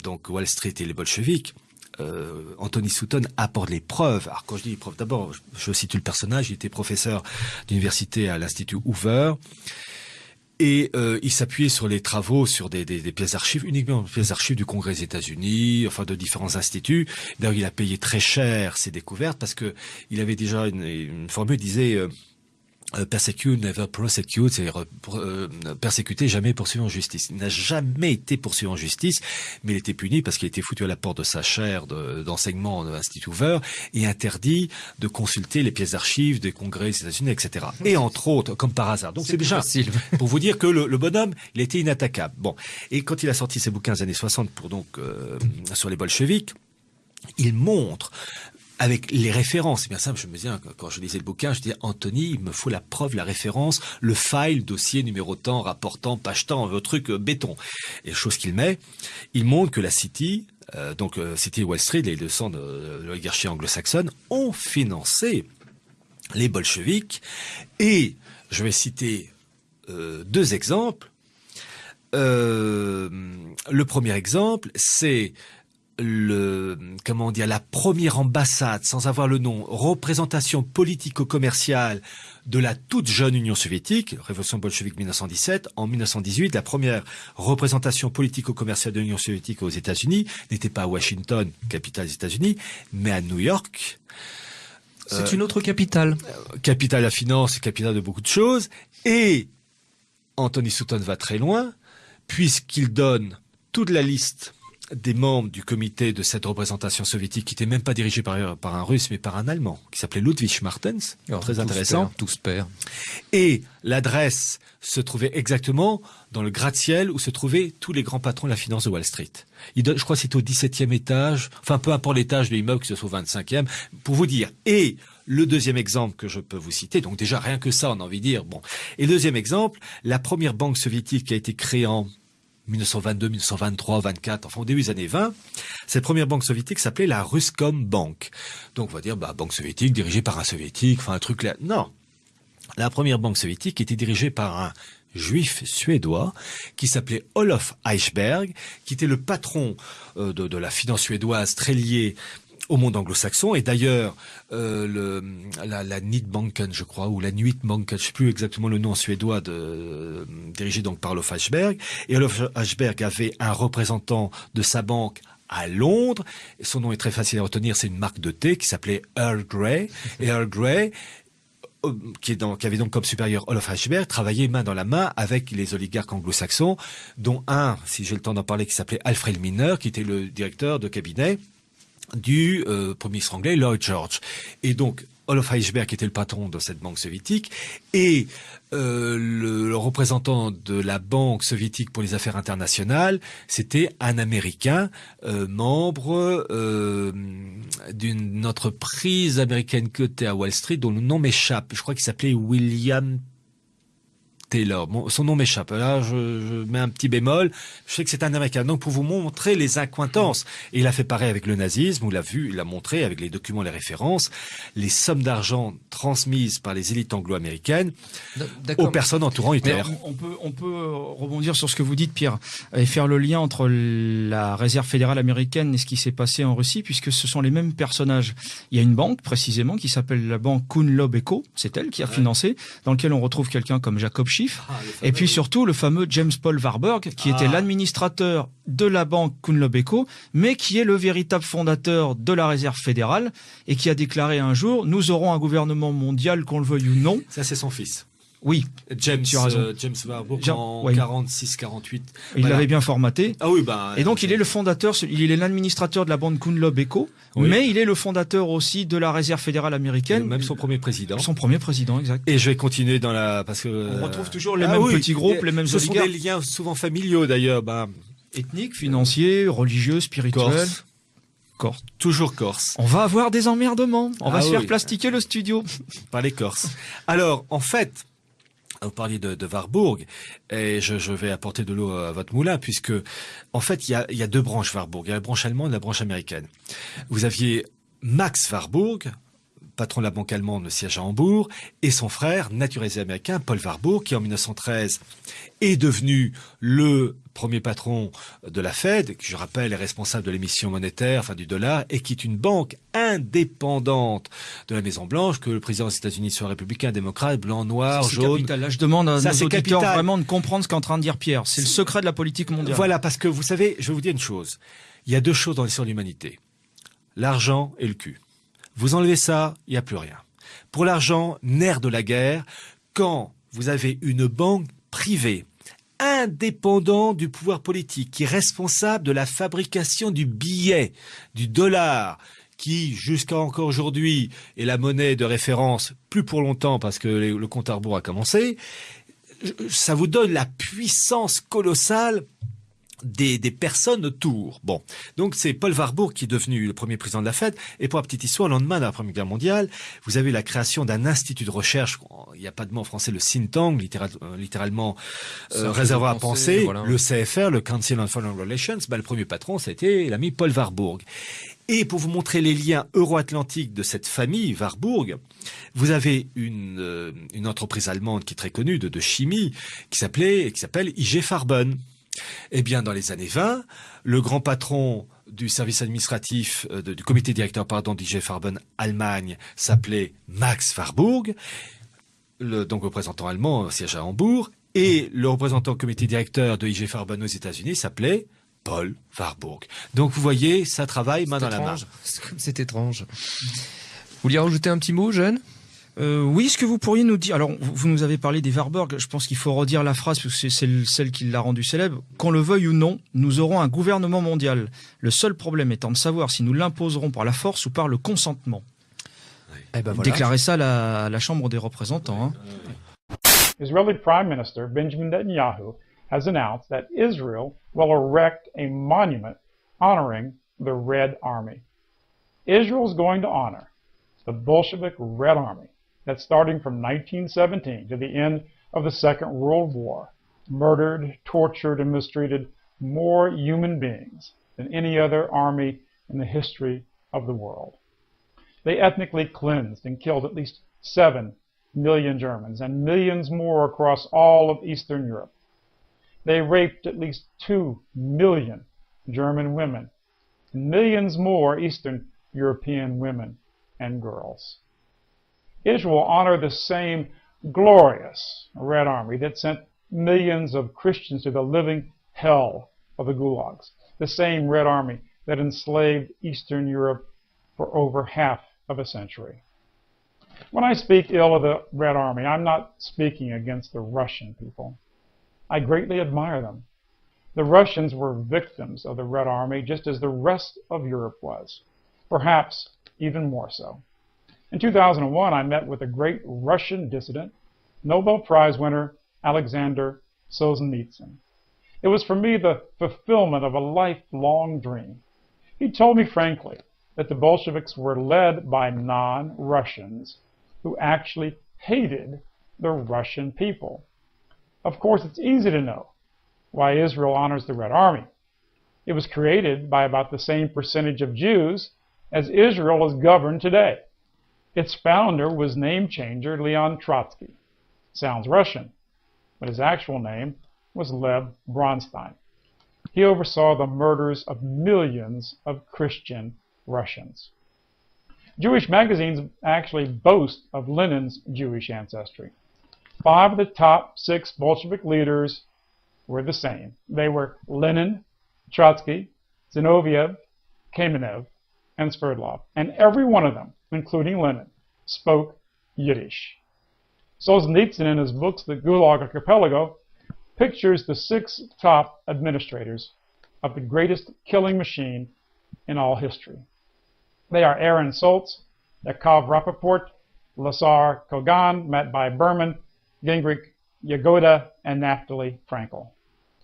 H: donc Wall Street et les bolcheviks, Anthony Sutton apporte les preuves. Alors quand je dis les preuves, d'abord je situe le personnage, il était professeur d'université à l'Institut Hoover. Et il s'appuyait sur les travaux, sur des pièces d'archives, uniquement des pièces d'archives du Congrès des États-Unis, enfin de différents instituts. D'ailleurs, il a payé très cher ses découvertes parce que il avait déjà une formule qui disait persecute, never prosecute, c'est-à-dire persécuter, jamais poursuivre en justice. Il n'a jamais été poursuivi en justice, mais il était puni parce qu'il était foutu à la porte de sa chaire d'enseignement de l'Institut Hoover et interdit de consulter les pièces d'archives des congrès des États-Unis, etc. Et entre autres, comme par hasard. Donc c'est déjà facile pour vous dire que le bonhomme, il était inattaquable. Bon, et quand il a sorti ses bouquins des années 60 pour sur les bolcheviks, il montre avec les références, c'est bien simple, je me disais, quand je lisais le bouquin, je disais, Anthony, il me faut la preuve, la référence, le file, dossier, numéro temps, rapportant, page temps, le truc béton. Et chose qu'il met, il montre que la City, City Wall Street, les 200 de l'oligarchie anglo-saxonne, ont financé les bolcheviks. Et je vais citer deux exemples. Le premier exemple, c'est la première ambassade, sans avoir le nom, représentation politico-commerciale de la toute jeune Union soviétique, révolution bolchevique 1917, en 1918, la première représentation politico-commerciale de l'Union soviétique aux États-Unis n'était pas à Washington, capitale des États-Unis, mais à New York.
G: C'est une autre capitale.
H: Capitale de la finance, capitale de beaucoup de choses. Et Anthony Sutton va très loin, puisqu'il donne toute la liste des membres du comité de cette représentation soviétique qui n'était même pas dirigé par un Russe mais par un Allemand qui s'appelait Ludwig Martens. Très intéressant.
G: Tous pairs.
H: Et l'adresse se trouvait exactement dans le gratte-ciel où se trouvaient tous les grands patrons de la finance de Wall Street. Il donne, je crois que c'était au 17e étage, enfin peu importe l'étage de l'immeuble, que ce soit au 25e, pour vous dire. Et le deuxième exemple que je peux vous citer, donc déjà rien que ça on a envie de dire, bon. Et le deuxième exemple, la première banque soviétique qui a été créée en 1922, 1923, 24, enfin au début des années 20, cette première banque soviétique s'appelait la Ruscom Bank. Donc on va dire, banque soviétique dirigée par un soviétique, enfin un truc là. Non. La première banque soviétique était dirigée par un juif suédois qui s'appelait Olof Eichberg, qui était le patron de la finance suédoise très liée au monde anglo-saxon. Et d'ailleurs, la Nitbanken, je crois, ou la Nuitbanken, je sais plus exactement le nom suédois, dirigé donc par Olof Eichberg. Et Olof Eichberg avait un représentant de sa banque à Londres. Et son nom est très facile à retenir, c'est une marque de thé qui s'appelait Earl Grey. Et Earl Grey, qui avait donc comme supérieur Olof Eichberg, travaillait main dans la main avec les oligarques anglo-saxons, dont un, si j'ai le temps d'en parler, qui s'appelait Alfred Miner, qui était le directeur de cabinet du premier ministre anglais Lloyd George. Et donc, Olof Eichberg était le patron de cette banque soviétique et le représentant de la banque soviétique pour les affaires internationales, c'était un Américain, membre d'une entreprise américaine cotée à Wall Street dont le nom m'échappe. Je crois qu'il s'appelait William Taylor. Bon, son nom m'échappe. Là, je mets un petit bémol. Je sais que c'est un Américain. Donc, pour vous montrer les accointances. Et il a fait pareil avec le nazisme, où il a montré avec les documents, les références, les sommes d'argent transmises par les élites anglo-américaines aux personnes entourant Hitler.
I: On peut rebondir sur ce que vous dites, Pierre, et faire le lien entre la réserve fédérale américaine et ce qui s'est passé en Russie, puisque ce sont les mêmes personnages. Il y a une banque, précisément, qui s'appelle la banque Kuhn-Loeb-Eco. C'est elle qui a financé, dans laquelle on retrouve quelqu'un comme Jacob Schiff. Et puis surtout le fameux James Paul Warburg, qui était l'administrateur de la banque Kuhn-Loeb-Eco, mais qui est le véritable fondateur de la réserve fédérale et qui a déclaré un jour: nous aurons un gouvernement mondial, qu'on le veuille ou non.
H: Ça, c'est son fils.
I: Oui,
H: James Warburg en 46-48.
I: Il l'avait bien formaté.
H: Ah oui,
I: et donc il est le fondateur, il est l'administrateur de la banque Kuhn-Loeb-Eco, mais il est le fondateur aussi de la réserve fédérale américaine.
H: Même son premier président.
I: Son premier président, exact.
H: Et je vais continuer parce que
I: on retrouve toujours les mêmes petits groupes, les mêmes oligarques.
H: Ce sont des liens souvent familiaux d'ailleurs,
I: ethniques, financiers, religieux, spirituels.
H: Corse. Toujours Corse.
I: On va avoir des emmerdements. On va se faire plastiquer le studio
H: par les Corses. Alors, en fait, vous parliez de Warburg, et je vais apporter de l'eau à votre moulin, puisque, en fait, il y a deux branches Warburg. Il y a la branche allemande et la branche américaine. Vous aviez Max Warburg, patron de la banque allemande, siège à Hambourg, et son frère, naturalisé américain, Paul Warburg, qui en 1913 est devenu le premier patron de la Fed, qui, je rappelle, est responsable de l'émission monétaire, du dollar, et qui est une banque indépendante de la Maison-Blanche, que le président des États-Unis soit républicain, démocrate, blanc, noir, jaune.
I: Capital. Là, je demande à nos auditeurs vraiment de comprendre ce qu'est en train de dire Pierre. C'est le secret de la politique mondiale.
H: Voilà, parce que vous savez, je vais vous dire une chose. Il y a deux choses dans l'histoire de l'humanité. L'argent et le cul. Vous enlevez ça, il n'y a plus rien. Pour l'argent, nerf de la guerre, quand vous avez une banque privée, indépendante du pouvoir politique, qui est responsable de la fabrication du billet, du dollar, qui, jusqu'à encore aujourd'hui, est la monnaie de référence, plus pour longtemps parce que le compte à rebours a commencé, ça vous donne la puissance colossale des personnes autour. Bon, donc c'est Paul Warburg qui est devenu le premier président de la Fed. Et pour la petite histoire, le lendemain de la Première Guerre mondiale, vous avez la création d'un institut de recherche, il n'y a pas de mot en français, le think tank, littéralement réservoir à penser, voilà. Le CFR, le Council on Foreign Relations. Le premier patron, c'était l'ami Paul Warburg. Et pour vous montrer les liens euro-atlantiques de cette famille Warburg, vous avez une entreprise allemande qui est très connue de chimie qui s'appelle IG Farben. Eh bien, dans les années 20, le grand patron du service administratif, du comité directeur, d'IG Farben Allemagne s'appelait Max Warburg, donc représentant allemand, siège à Hambourg, et le représentant comité directeur de IG Farben aux États-Unis s'appelait Paul Warburg. Donc, vous voyez, ça travaille main dans la main.
G: C'est étrange. Vous vouliez rajouter un petit mot, Jeanne ?
I: Oui, est-ce que vous pourriez nous dire... Alors, vous nous avez parlé des Warburg, je pense qu'il faut redire la phrase, parce que c'est celle qui l'a rendu célèbre. Qu'on le veuille ou non, nous aurons un gouvernement mondial. Le seul problème étant de savoir si nous l'imposerons par la force ou par le consentement.
G: Eh ben voilà.
I: Déclarez ça à la Chambre des représentants. Hein.
J: Israeli Prime Minister Benjamin Netanyahu has announced that Israel will erect a monument honoring the Red Army. Israel is going to honor the Bolshevik Red Army that starting from 1917 to the end of the Second World War, murdered, tortured, and mistreated more human beings than any other army in the history of the world. They ethnically cleansed and killed at least 7 million Germans and millions more across all of Eastern Europe. They raped at least 2 million German women and millions more Eastern European women and girls. Israel will honor the same glorious Red Army that sent millions of Christians to the living hell of the gulags. The same Red Army that enslaved Eastern Europe for over half of a century. When I speak ill of the Red Army, I'm not speaking against the Russian people. I greatly admire them. The Russians were victims of the Red Army just as the rest of Europe was. perhaps even more so. In 2001, I met with a great Russian dissident, Nobel Prize winner Alexander Solzhenitsyn. It was for me the fulfillment of a lifelong dream. He told me frankly that the Bolsheviks were led by non-Russians who actually hated the Russian people. Of course, it's easy to know why Israel honors the Red Army. It was created by about the same percentage of Jews as Israel is governed today. Its founder was name changer Leon Trotsky. Sounds Russian, but his actual name was Lev Bronstein. He oversaw the murders of millions of Christian Russians. Jewish magazines actually boast of Lenin's Jewish ancestry. 5 of the top 6 Bolshevik leaders were the same. They were Lenin, Trotsky, Zinoviev, Kamenev, and Sverdlov. And every one of them, including Lenin, spoke Yiddish. Solzhenitsyn, in his books, The Gulag Archipelago, pictures the 6 top administrators of the greatest killing machine in all history. They are Aaron Soltz, Yakov Rappaport, Lazar Kogan, Matvei Berman, Gingrich Yagoda, and Naftali Frankel.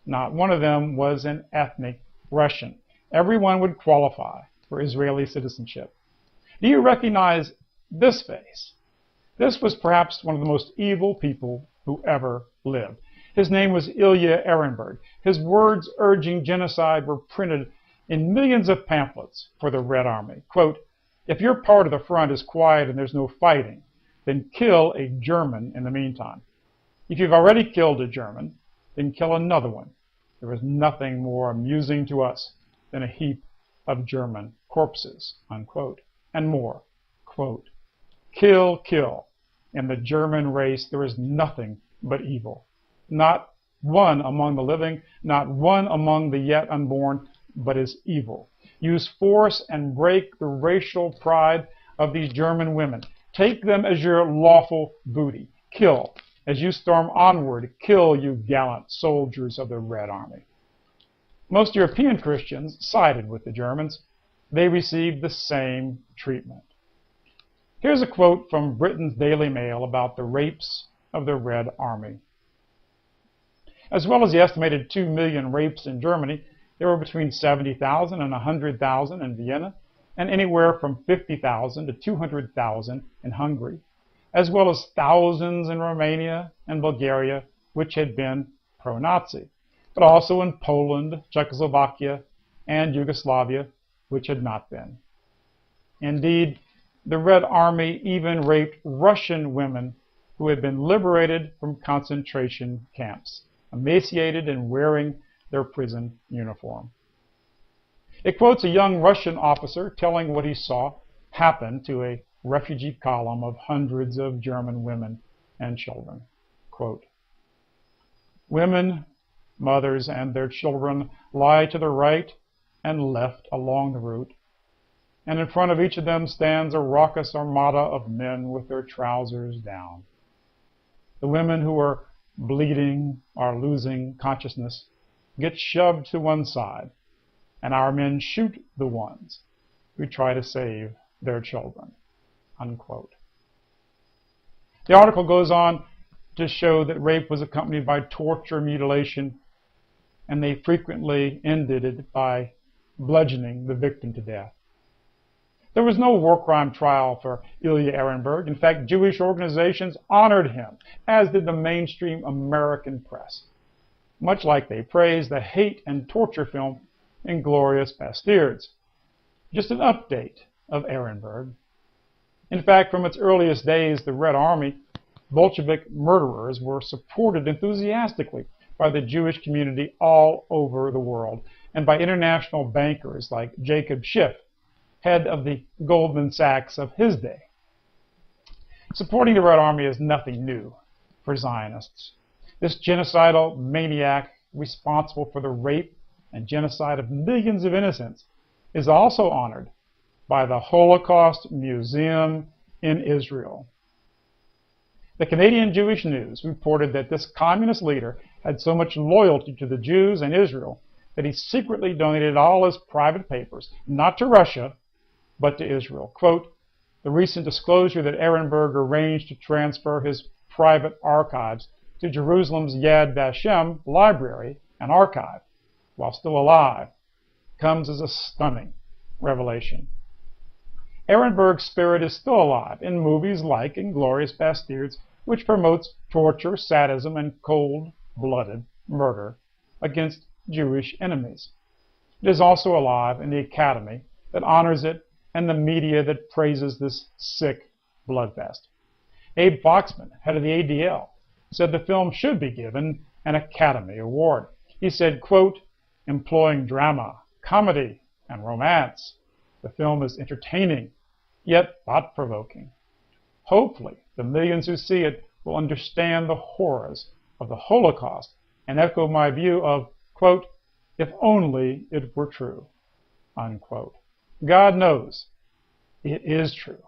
J: Not one of them was an ethnic Russian. Everyone would qualify for Israeli citizenship. Do you recognize this face? This was perhaps one of the most evil people who ever lived. His name was Ilya Ehrenberg. His words urging genocide were printed in millions of pamphlets for the Red Army. Quote, "If your part of the front is quiet and there's no fighting, then kill a German in the meantime. If you've already killed a German, then kill another one. There is nothing more amusing to us than a heap of German corpses," unquote. And more, quote, "Kill, kill. In the German race there is nothing but evil. Not one among the living, not one among the yet unborn, but is evil. Use force and break the racial pride of these German women. Take them as your lawful booty. Kill. As you storm onward, kill, you gallant soldiers of the Red Army." Most European Christians sided with the Germans. They received the same treatment. Here's a quote from Britain's Daily Mail about the rapes of the Red Army. As well as the estimated 2 million rapes in Germany, there were between 70,000 and 100,000 in Vienna, and anywhere from 50,000 to 200,000 in Hungary, as well as thousands in Romania and Bulgaria, which had been pro-Nazi, but also in Poland, Czechoslovakia, and Yugoslavia, which had not been. Indeed, the Red Army even raped Russian women who had been liberated from concentration camps, emaciated and wearing their prison uniform. It quotes a young Russian officer telling what he saw happen to a refugee column of hundreds of German women and children. Quote, "Women, mothers, and their children lie to the right and left along the route, and in front of each of them stands a raucous armada of men with their trousers down. The women who are bleeding or losing consciousness get shoved to one side, and our men shoot the ones who try to save their children," unquote. The article goes on to show that rape was accompanied by torture, mutilation, and they frequently ended it by bludgeoning the victim to death. There was no war crime trial for Ilya Ehrenberg. In fact, Jewish organizations honored him, as did the mainstream American press, much like they praised the hate and torture film Inglourious Basterds. Just an update of Ehrenberg. In fact, from its earliest days, the Red Army, Bolshevik murderers were supported enthusiastically by the Jewish community all over the world and by international bankers like Jacob Schiff, head of the Goldman Sachs of his day. Supporting the Red Army is nothing new for Zionists. This genocidal maniac responsible for the rape and genocide of millions of innocents is also honored by the Holocaust Museum in Israel. The Canadian Jewish News reported that this communist leader had so much loyalty to the Jews and Israel that he secretly donated all his private papers, not to Russia, but to Israel. Quote, the recent disclosure that Ehrenberg arranged to transfer his private archives to Jerusalem's Yad Vashem library and archive, while still alive, comes as a stunning revelation. Ehrenberg's spirit is still alive in movies like Inglourious Basterds, which promotes torture, sadism, and cold-blooded murder against Jewish enemies. It is also alive in the Academy that honors it and the media that praises this sick bloodfest. Abe Foxman, head of the ADL, said the film should be given an Academy Award. He said, quote, employing drama, comedy, and romance, the film is entertaining, yet thought-provoking. Hopefully, the millions who see it will understand the horrors of the Holocaust and echo my view of, quote, if only it were true, unquote. God knows it is true.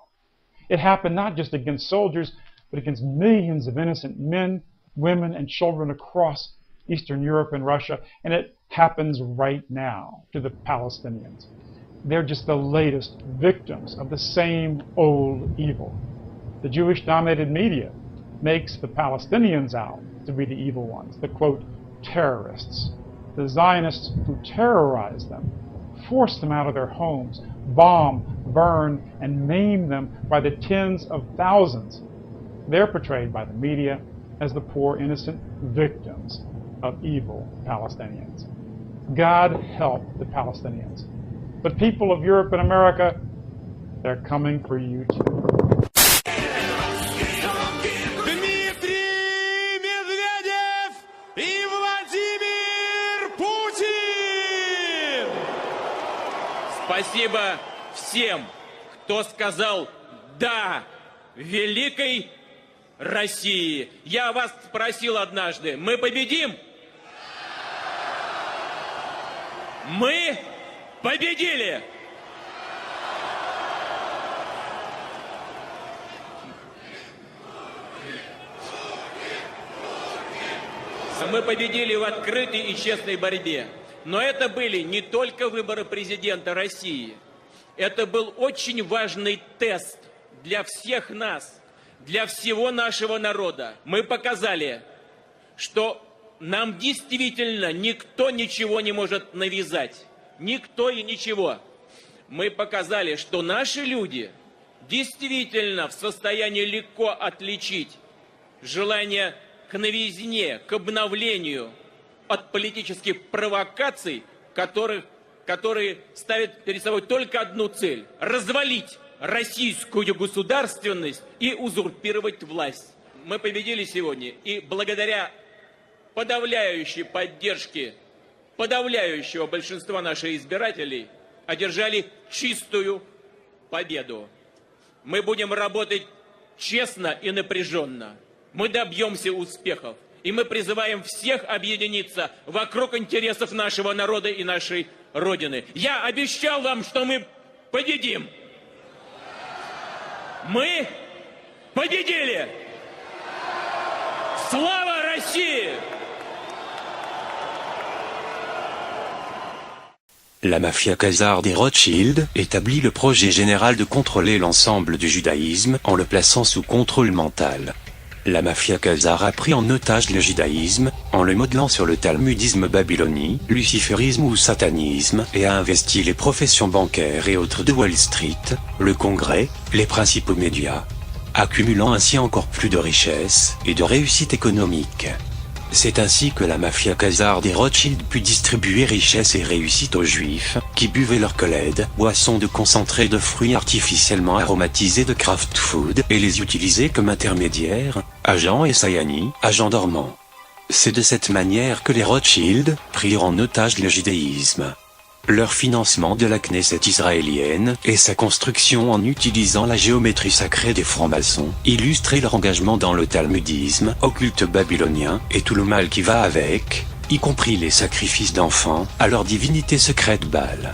J: It happened not just against soldiers, but against millions of innocent men, women, and children across Eastern Europe and Russia, and it happens right now to the Palestinians. They're just the latest victims of the same old evil. The Jewish-dominated media makes the Palestinians out to be the evil ones, the, quote, terrorists. The Zionists who terrorize them, force them out of their homes, bomb, burn, and maim them by the tens of thousands. They're portrayed by the media as the poor innocent victims of evil Palestinians. God help the Palestinians. But people of Europe and America, they're coming for you too.
K: Спасибо всем, кто сказал «да» великой России. Я вас спросил однажды, мы победим? Мы победили! Мы победили в открытой и честной борьбе. Но это были не только выборы президента России. Это был очень важный тест для всех нас, для всего нашего народа. Мы показали, что нам действительно никто ничего не может навязать. Никто и ничего. Мы показали, что наши люди действительно в состоянии легко отличить желание к новизне, к обновлению от политических провокаций, которые ставят перед собой только одну цель – развалить российскую государственность и узурпировать власть. Мы победили сегодня, и благодаря подавляющей поддержке подавляющего большинства наших избирателей одержали чистую победу. Мы будем работать честно и напряженно. Мы добьемся успехов. И мы призываем всех объединиться вокруг интересов нашего народа и нашей Родины. Я обещал вам, что мы победим. Мы победили! Слава России!
A: La mafia khazare des Rothschild établit le projet général de contrôler l'ensemble du judaïsme en le plaçant sous contrôle mental. La mafia khazare a pris en otage le judaïsme, en le modelant sur le talmudisme babylonien, luciférisme ou satanisme, et a investi les professions bancaires et autres de Wall Street, le Congrès, les principaux médias, accumulant ainsi encore plus de richesses et de réussite économique. C'est ainsi que la mafia khazare des Rothschild put distribuer richesses et réussite aux Juifs, qui buvaient leur kholed, boisson de concentré de fruits artificiellement aromatisés de craft food, et les utiliser comme intermédiaires, agents et sayani, agents dormants. C'est de cette manière que les Rothschild prirent en otage le judaïsme. Leur financement de la Knesset israélienne et sa construction en utilisant la géométrie sacrée des francs-maçons illustraient leur engagement dans le talmudisme, au culte babylonien et tout le mal qui va avec, y compris les sacrifices d'enfants à leur divinité secrète Baal.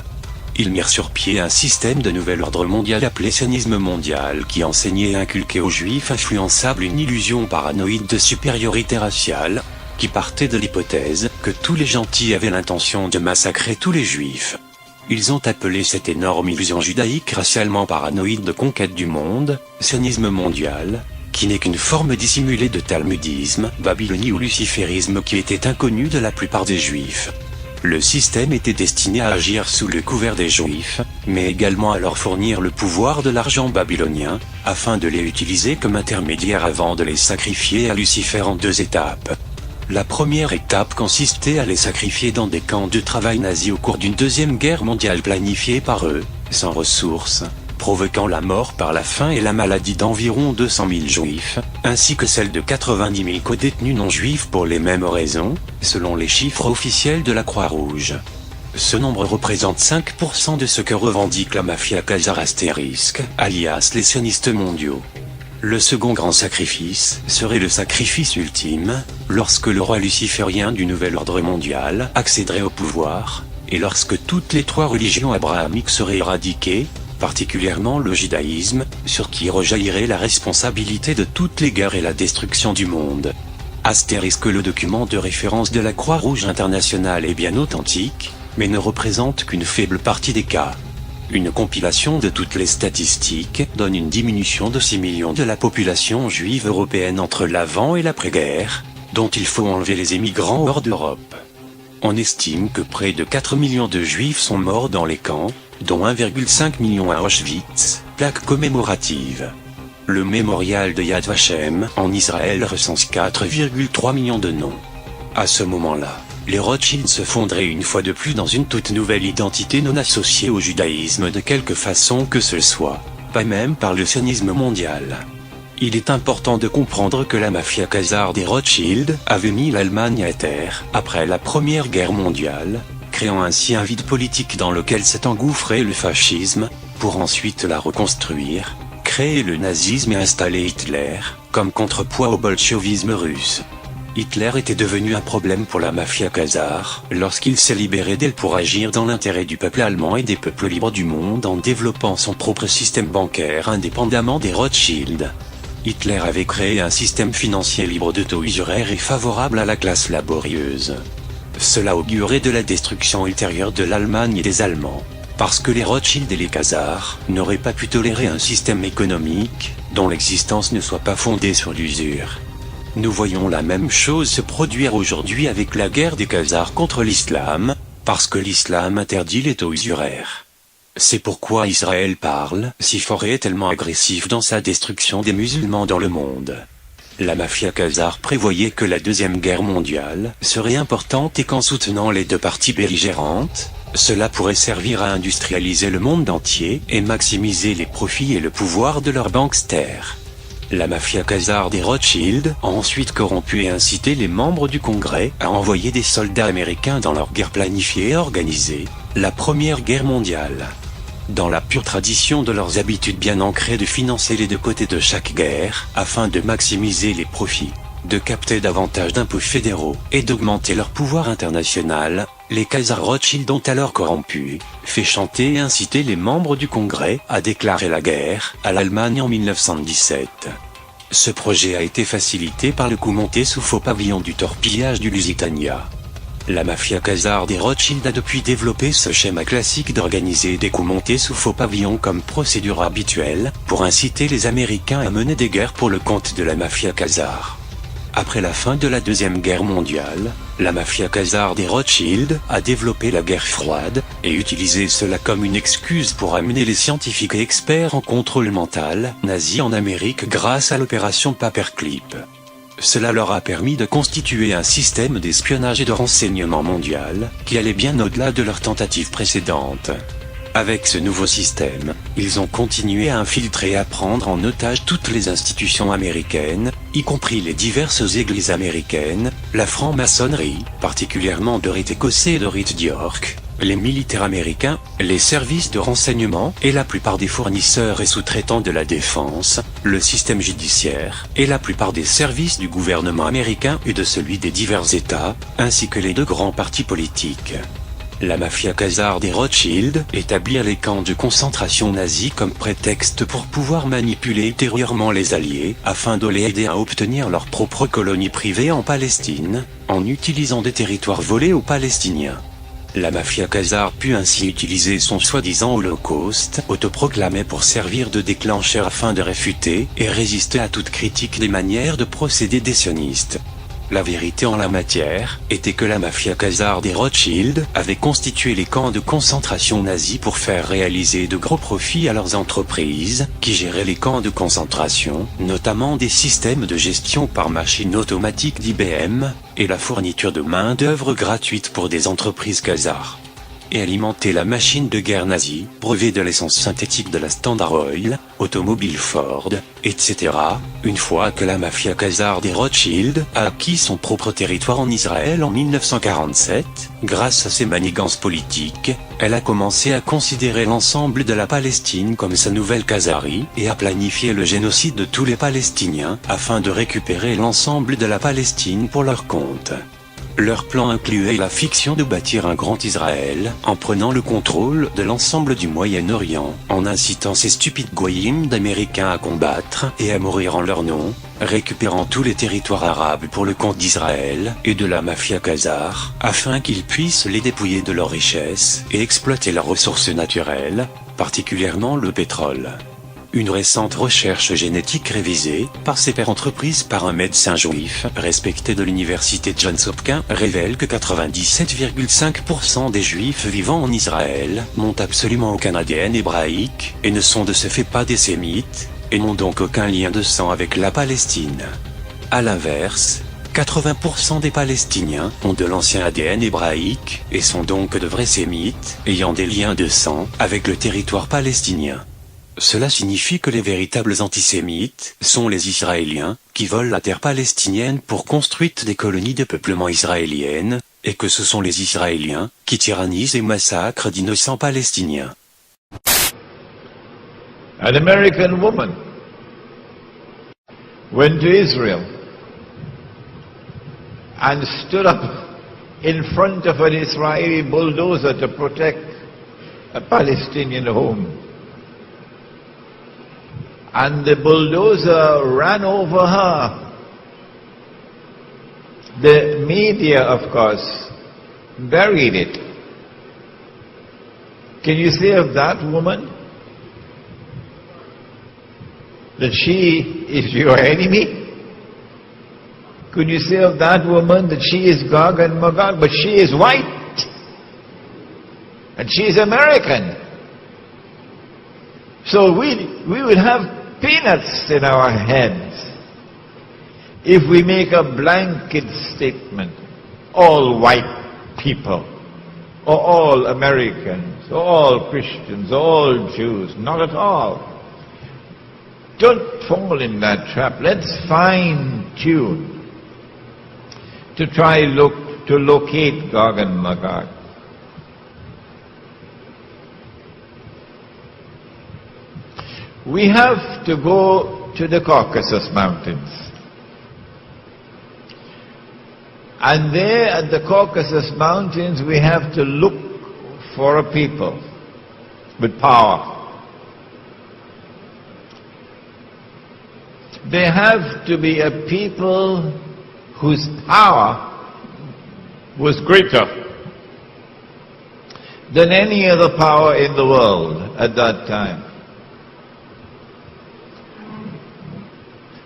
A: Ils mirent sur pied un système de nouvel ordre mondial appelé sionisme mondial qui enseignait et inculquait aux Juifs influençables une illusion paranoïde de supériorité raciale, qui partait de l'hypothèse que tous les gentils avaient l'intention de massacrer tous les Juifs. Ils ont appelé cette énorme illusion judaïque racialement paranoïde de conquête du monde, sionisme mondial, qui n'est qu'une forme dissimulée de talmudisme, babylonie ou luciférisme qui était inconnu de la plupart des juifs. Le système était destiné à agir sous le couvert des juifs, mais également à leur fournir le pouvoir de l'argent babylonien, afin de les utiliser comme intermédiaires avant de les sacrifier à Lucifer en 2 étapes. La première étape consistait à les sacrifier dans des camps de travail nazis au cours d'une 2e guerre mondiale planifiée par eux, sans ressources, provoquant la mort par la faim et la maladie d'environ 200 000 juifs, ainsi que celle de 90 000 codétenus non juifs pour les mêmes raisons, selon les chiffres officiels de la Croix-Rouge. Ce nombre représente 5% de ce que revendique la mafia Khazar astérisque, alias les sionistes mondiaux. Le second grand sacrifice serait le sacrifice ultime, lorsque le roi luciférien du nouvel ordre mondial accéderait au pouvoir, et lorsque toutes les 3 religions abrahamiques seraient éradiquées, particulièrement le judaïsme, sur qui rejaillirait la responsabilité de toutes les guerres et la destruction du monde. Astérisque, le document de référence de la Croix-Rouge internationale est bien authentique, mais ne représente qu'une faible partie des cas. Une compilation de toutes les statistiques donne une diminution de 6 millions de la population juive européenne entre l'avant et l'après-guerre, dont il faut enlever les émigrants hors d'Europe. On estime que près de 4 millions de juifs sont morts dans les camps, dont 1,5 million à Auschwitz, plaque commémorative. Le mémorial de Yad Vashem en Israël recense 4,3 millions de noms. À ce moment-là, les Rothschild se fonderaient une fois de plus dans une toute nouvelle identité non associée au judaïsme de quelque façon que ce soit, pas même par le sionisme mondial. Il est important de comprendre que la mafia Khazar des Rothschild avait mis l'Allemagne à terre après la Première Guerre mondiale, créant ainsi un vide politique dans lequel s'est engouffré le fascisme, pour ensuite la reconstruire, créer le nazisme et installer Hitler, comme contrepoids au bolchevisme russe. Hitler était devenu un problème pour la mafia Khazar, lorsqu'il s'est libéré d'elle pour agir dans l'intérêt du peuple allemand et des peuples libres du monde en développant son propre système bancaire indépendamment des Rothschild. Hitler avait créé un système financier libre de taux usuraires et favorable à la classe laborieuse. Cela augurait de la destruction ultérieure de l'Allemagne et des Allemands, parce que les Rothschild et les Khazars n'auraient pas pu tolérer un système économique dont l'existence ne soit pas fondée sur l'usure. Nous voyons la même chose se produire aujourd'hui avec la guerre des Khazars contre l'islam, parce que l'islam interdit les taux usuraires. C'est pourquoi Israël parle si fort et est tellement agressif dans sa destruction des musulmans dans le monde. La mafia Khazar prévoyait que la Deuxième Guerre mondiale serait importante et qu'en soutenant les 2 parties belligérantes, cela pourrait servir à industrialiser le monde entier et maximiser les profits et le pouvoir de leur bankster. La mafia Khazar des Rothschild a ensuite corrompu et incité les membres du Congrès à envoyer des soldats américains dans leur guerre planifiée et organisée, la Première Guerre mondiale. Dans la pure tradition de leurs habitudes bien ancrées de financer les 2 côtés de chaque guerre, afin de maximiser les profits, de capter davantage d'impôts fédéraux et d'augmenter leur pouvoir international, les Khazar Rothschild ont alors corrompu, fait chanter et inciter les membres du Congrès à déclarer la guerre à l'Allemagne en 1917. Ce projet a été facilité par le coup monté sous faux pavillon du torpillage du Lusitania. La mafia Khazar des Rothschild a depuis développé ce schéma classique d'organiser des coups montés sous faux pavillon comme procédure habituelle, pour inciter les Américains à mener des guerres pour le compte de la mafia Khazar. Après la fin de la Deuxième Guerre mondiale, la mafia Khazar des Rothschild a développé la guerre froide, et utilisé cela comme une excuse pour amener les scientifiques et experts en contrôle mental nazi en Amérique grâce à l'opération Paperclip. Cela leur a permis de constituer un système d'espionnage et de renseignement mondial, qui allait bien au-delà de leurs tentatives précédentes. Avec ce nouveau système, ils ont continué à infiltrer et à prendre en otage toutes les institutions américaines, y compris les diverses églises américaines, la franc-maçonnerie, particulièrement de rite écossais et de rite d'York, les militaires américains, les services de renseignement et la plupart des fournisseurs et sous-traitants de la défense, le système judiciaire et la plupart des services du gouvernement américain et de celui des divers États, ainsi que les 2 grands partis politiques. La mafia Khazar des Rothschild établir les camps de concentration nazis comme prétexte pour pouvoir manipuler ultérieurement les Alliés afin de les aider à obtenir leur propre colonie privée en Palestine, en utilisant des territoires volés aux Palestiniens. La mafia khazare put ainsi utiliser son soi-disant holocauste autoproclamé pour servir de déclencheur afin de réfuter et résister à toute critique des manières de procéder des sionistes. La vérité en la matière était que la mafia khazare des Rothschild avait constitué les camps de concentration nazis pour faire réaliser de gros profits à leurs entreprises, qui géraient les camps de concentration, notamment des systèmes de gestion par machine automatique d'IBM, et la fourniture de main-d'œuvre gratuite pour des entreprises khazares. Et alimenter la machine de guerre nazie, brevet de l'essence synthétique de la Standard Oil, automobile Ford, etc., une fois que la mafia khazare des Rothschild a acquis son propre territoire en Israël en 1947, grâce à ses manigances politiques, elle a commencé à considérer l'ensemble de la Palestine comme sa nouvelle Khazarie et à planifier le génocide de tous les Palestiniens afin de récupérer l'ensemble de la Palestine pour leur compte. Leur plan incluait la fiction de bâtir un grand Israël, en prenant le contrôle de l'ensemble du Moyen-Orient, en incitant ces stupides goyim d'Américains à combattre et à mourir en leur nom, récupérant tous les territoires arabes pour le compte d'Israël et de la mafia khazare, afin qu'ils puissent les dépouiller de leurs richesses et exploiter leurs ressources naturelles, particulièrement le pétrole. Une récente recherche génétique révisée par ses pairs entreprise par un médecin juif respecté de l'université Johns Hopkins révèle que 97,5% des juifs vivant en Israël n'ont absolument aucun ADN hébraïque et ne sont de ce fait pas des sémites, et n'ont donc aucun lien de sang avec la Palestine. À l'inverse, 80% des Palestiniens ont de l'ancien ADN hébraïque et sont donc de vrais sémites ayant des liens de sang avec le territoire palestinien. Cela signifie que les véritables antisémites sont les Israéliens, qui volent la terre palestinienne pour construire des colonies de peuplement israéliennes, et que ce sont les Israéliens qui tyrannisent et massacrent d'innocents Palestiniens.
B: An American woman went to Israel and stood up in front of an Israeli bulldozer to protect a Palestinian home. And the bulldozer ran over her. The media, of course, buried it. Can you say of that woman that she is your enemy? Could you say of that woman that she is Gog and Magog, but she is white and she is American? So we would have peanuts in our heads if we make a blanket statement, all white people, or all Americans, or all Christians, or all Jews. Not at all. Don't fall in that trap. Let's fine-tune to try to locate Gog and Magog. We have to go to the Caucasus Mountains. And there at the Caucasus Mountains we have to look for a people with power. There have to be a people whose power was greater than any other power in the world at that time.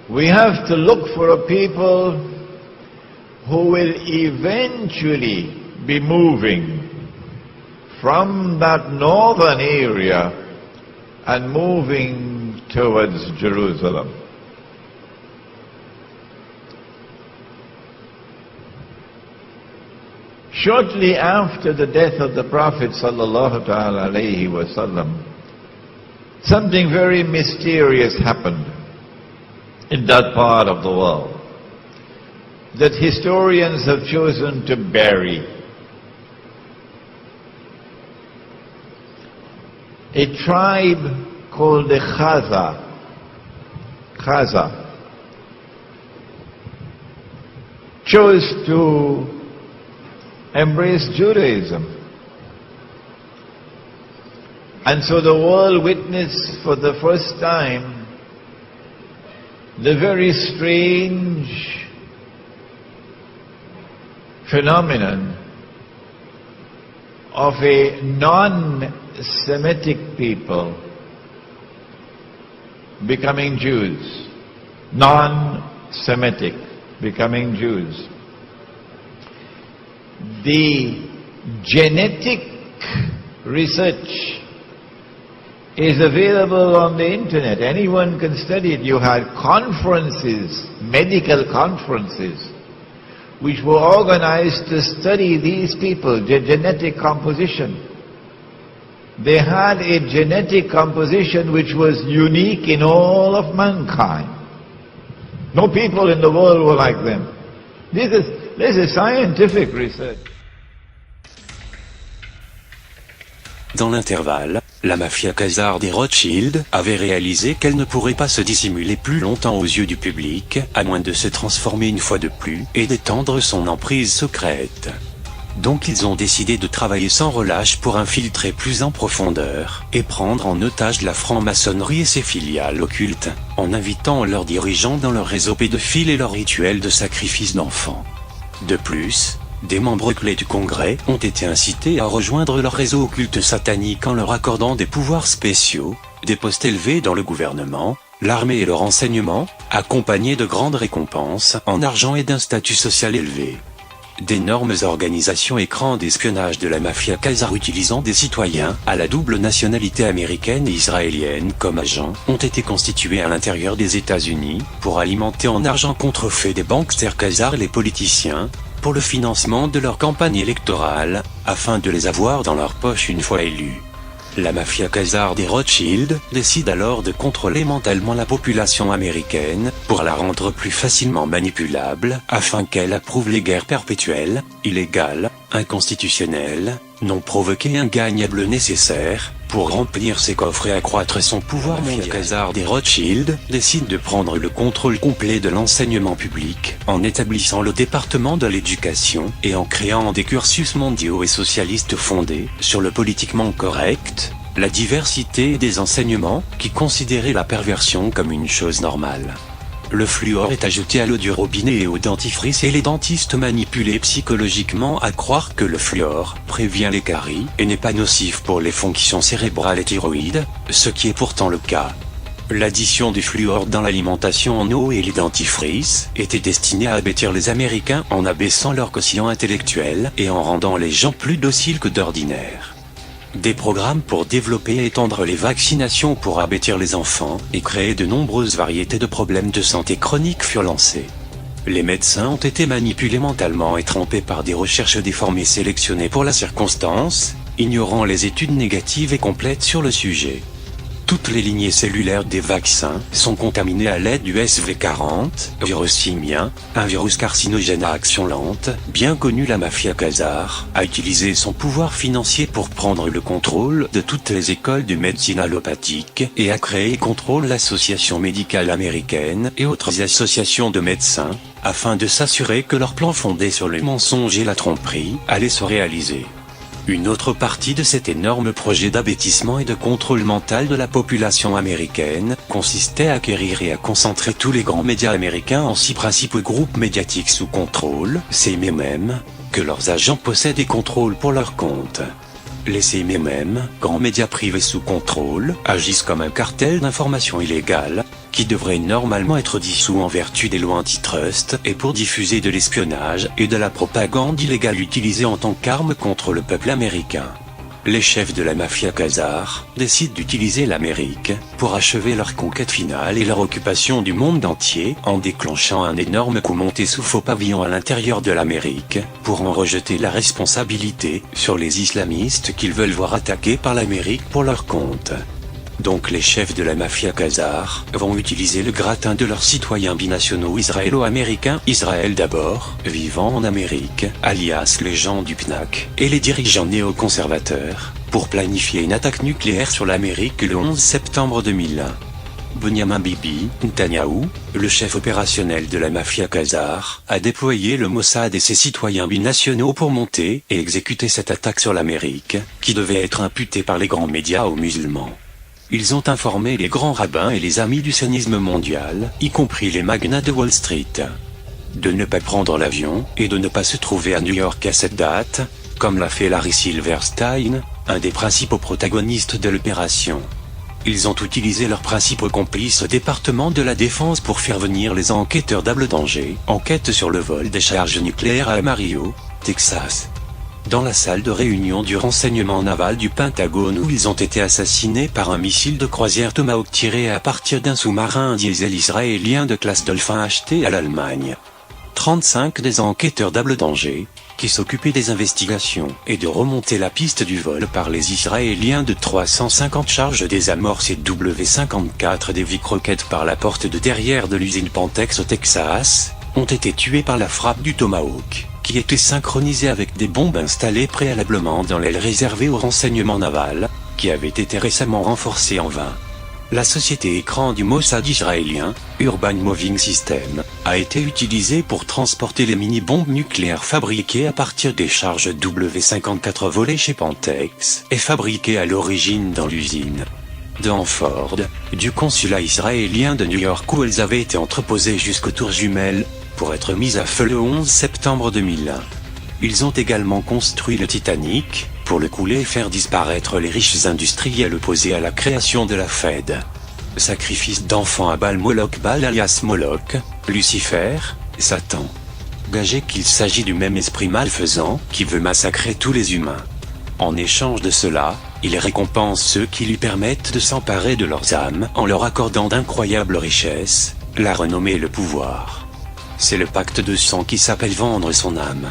B: We have to look for a people who will eventually be moving from that northern area and moving towards Jerusalem. Shortly after the death of the Prophet ﷺ, something very mysterious happened in that part of the world that historians have chosen to bury. A tribe called the Khaza chose to embrace Judaism. And so the world witnessed for the first time the very strange phenomenon of a non-Semitic people becoming Jews, non-Semitic becoming Jews. The genetic research is available on the internet. Anyone can study it. You had conferences, medical conferences, which were organized to study these people, their genetic composition. They had a genetic composition which was unique in all of mankind. No people in the world were like them. This is scientific research.
A: Dans l'intervalle, la mafia khazare des Rothschild avait réalisé qu'elle ne pourrait pas se dissimuler plus longtemps aux yeux du public, à moins de se transformer une fois de plus et d'étendre son emprise secrète. Donc ils ont décidé de travailler sans relâche pour infiltrer plus en profondeur et prendre en otage la franc-maçonnerie et ses filiales occultes, en invitant leurs dirigeants dans leur réseau pédophile et leurs rituels de sacrifice d'enfants. De plus, des membres clés du Congrès ont été incités à rejoindre leur réseau occulte satanique en leur accordant des pouvoirs spéciaux, des postes élevés dans le gouvernement, l'armée et le renseignement, accompagnés de grandes récompenses en argent et d'un statut social élevé. D'énormes organisations écrans d'espionnage de la mafia khazare utilisant des citoyens à la double nationalité américaine et israélienne comme agents ont été constituées à l'intérieur des États-Unis pour alimenter en argent contrefait des banksters khazars et les politiciens, pour le financement de leur campagne électorale, afin de les avoir dans leur poche une fois élus. La mafia khazare des Rothschild décide alors de contrôler mentalement la population américaine pour la rendre plus facilement manipulable afin qu'elle approuve les guerres perpétuelles, illégales, inconstitutionnelles, non provoquées et ingagnables nécessaires pour remplir ses coffres et accroître son pouvoir mondial. La mafia khazare des Rothschild décide de prendre le contrôle complet de l'enseignement public en établissant le département de l'éducation et en créant des cursus mondiaux et socialistes fondés sur le politiquement correct, la diversité des enseignements qui considéraient la perversion comme une chose normale. Le fluor est ajouté à l'eau du robinet et au dentifrice et les dentistes manipulés psychologiquement à croire que le fluor prévient les caries et n'est pas nocif pour les fonctions cérébrales et thyroïdes, ce qui est pourtant le cas. L'addition du fluor dans l'alimentation en eau et les dentifrices était destinée à abêtir les Américains en abaissant leur quotient intellectuel et en rendant les gens plus dociles que d'ordinaire. Des programmes pour développer et étendre les vaccinations pour abêtir les enfants et créer de nombreuses variétés de problèmes de santé chroniques furent lancés. Les médecins ont été manipulés mentalement et trompés par des recherches déformées sélectionnées pour la circonstance, ignorant les études négatives et complètes sur le sujet. Toutes les lignées cellulaires des vaccins sont contaminées à l'aide du SV40, virus simien, un virus carcinogène à action lente. Bien connu, la mafia khazare a utilisé son pouvoir financier pour prendre le contrôle de toutes les écoles de médecine allopathique et a créé et contrôle l'association médicale américaine et autres associations de médecins, afin de s'assurer que leur plan fondé sur le mensonge et la tromperie allait se réaliser. Une autre partie de cet énorme projet d'abêtissement et de contrôle mental de la population américaine consistait à acquérir et à concentrer tous les grands médias américains en 6 principaux groupes médiatiques sous contrôle, CMM, que leurs agents possèdent et contrôlent pour leur compte. Les CMM, grands médias privés sous contrôle, agissent comme un cartel d'information illégale, qui devrait normalement être dissous en vertu des lois antitrust et pour diffuser de l'espionnage et de la propagande illégale utilisée en tant qu'arme contre le peuple américain. Les chefs de la mafia khazare décident d'utiliser l'Amérique pour achever leur conquête finale et leur occupation du monde entier en déclenchant un énorme coup monté sous faux pavillon à l'intérieur de l'Amérique pour en rejeter la responsabilité sur les islamistes qu'ils veulent voir attaqués par l'Amérique pour leur compte. Donc les chefs de la mafia khazare vont utiliser le gratin de leurs citoyens binationaux israélo-américains, Israël d'abord, vivant en Amérique, alias les gens du PNAC, et les dirigeants néoconservateurs, pour planifier une attaque nucléaire sur l'Amérique le 11 septembre 2001. Benyamin Bibi Netanyahou, le chef opérationnel de la mafia khazare, a déployé le Mossad et ses citoyens binationaux pour monter et exécuter cette attaque sur l'Amérique, qui devait être imputée par les grands médias aux musulmans. Ils ont informé les grands rabbins et les amis du sionisme mondial, y compris les magnats de Wall Street, de ne pas prendre l'avion et de ne pas se trouver à New York à cette date, comme l'a fait Larry Silverstein, un des principaux protagonistes de l'opération. Ils ont utilisé leurs principaux complices au département de la Défense pour faire venir les enquêteurs d'Able Danger, enquête sur le vol des charges nucléaires à Amarillo, Texas. Dans la salle de réunion du renseignement naval du Pentagone où ils ont été assassinés par un missile de croisière Tomahawk tiré à partir d'un sous-marin diesel israélien de classe Dolphin acheté à l'Allemagne. 35 des enquêteurs d'Able Danger, qui s'occupaient des investigations et de remonter la piste du vol par les Israéliens de 350 charges désamorcées W-54 des Vic Rockets par la porte de derrière de l'usine Pantex au Texas, ont été tués par la frappe du Tomahawk, qui était synchronisée avec des bombes installées préalablement dans l'aile réservée au renseignement naval, qui avait été récemment renforcée en vain. La société écran du Mossad israélien, Urban Moving System, a été utilisée pour transporter les mini-bombes nucléaires fabriquées à partir des charges W-54 volées chez Pantex et fabriquées à l'origine dans l'usine de Hanford, du consulat israélien de New York où elles avaient été entreposées jusqu'aux tours jumelles, pour être mises à feu le 11 septembre 2001. Ils ont également construit le Titanic, pour le couler et faire disparaître les riches industriels opposés à la création de la Fed. Sacrifice d'enfants à Baal Moloch, Baal alias Moloch, Lucifer, Satan. Gagé qu'il s'agit du même esprit malfaisant qui veut massacrer tous les humains. En échange de cela, il récompense ceux qui lui permettent de s'emparer de leurs âmes en leur accordant d'incroyables richesses, la renommée et le pouvoir. C'est le pacte de sang qui s'appelle vendre son âme.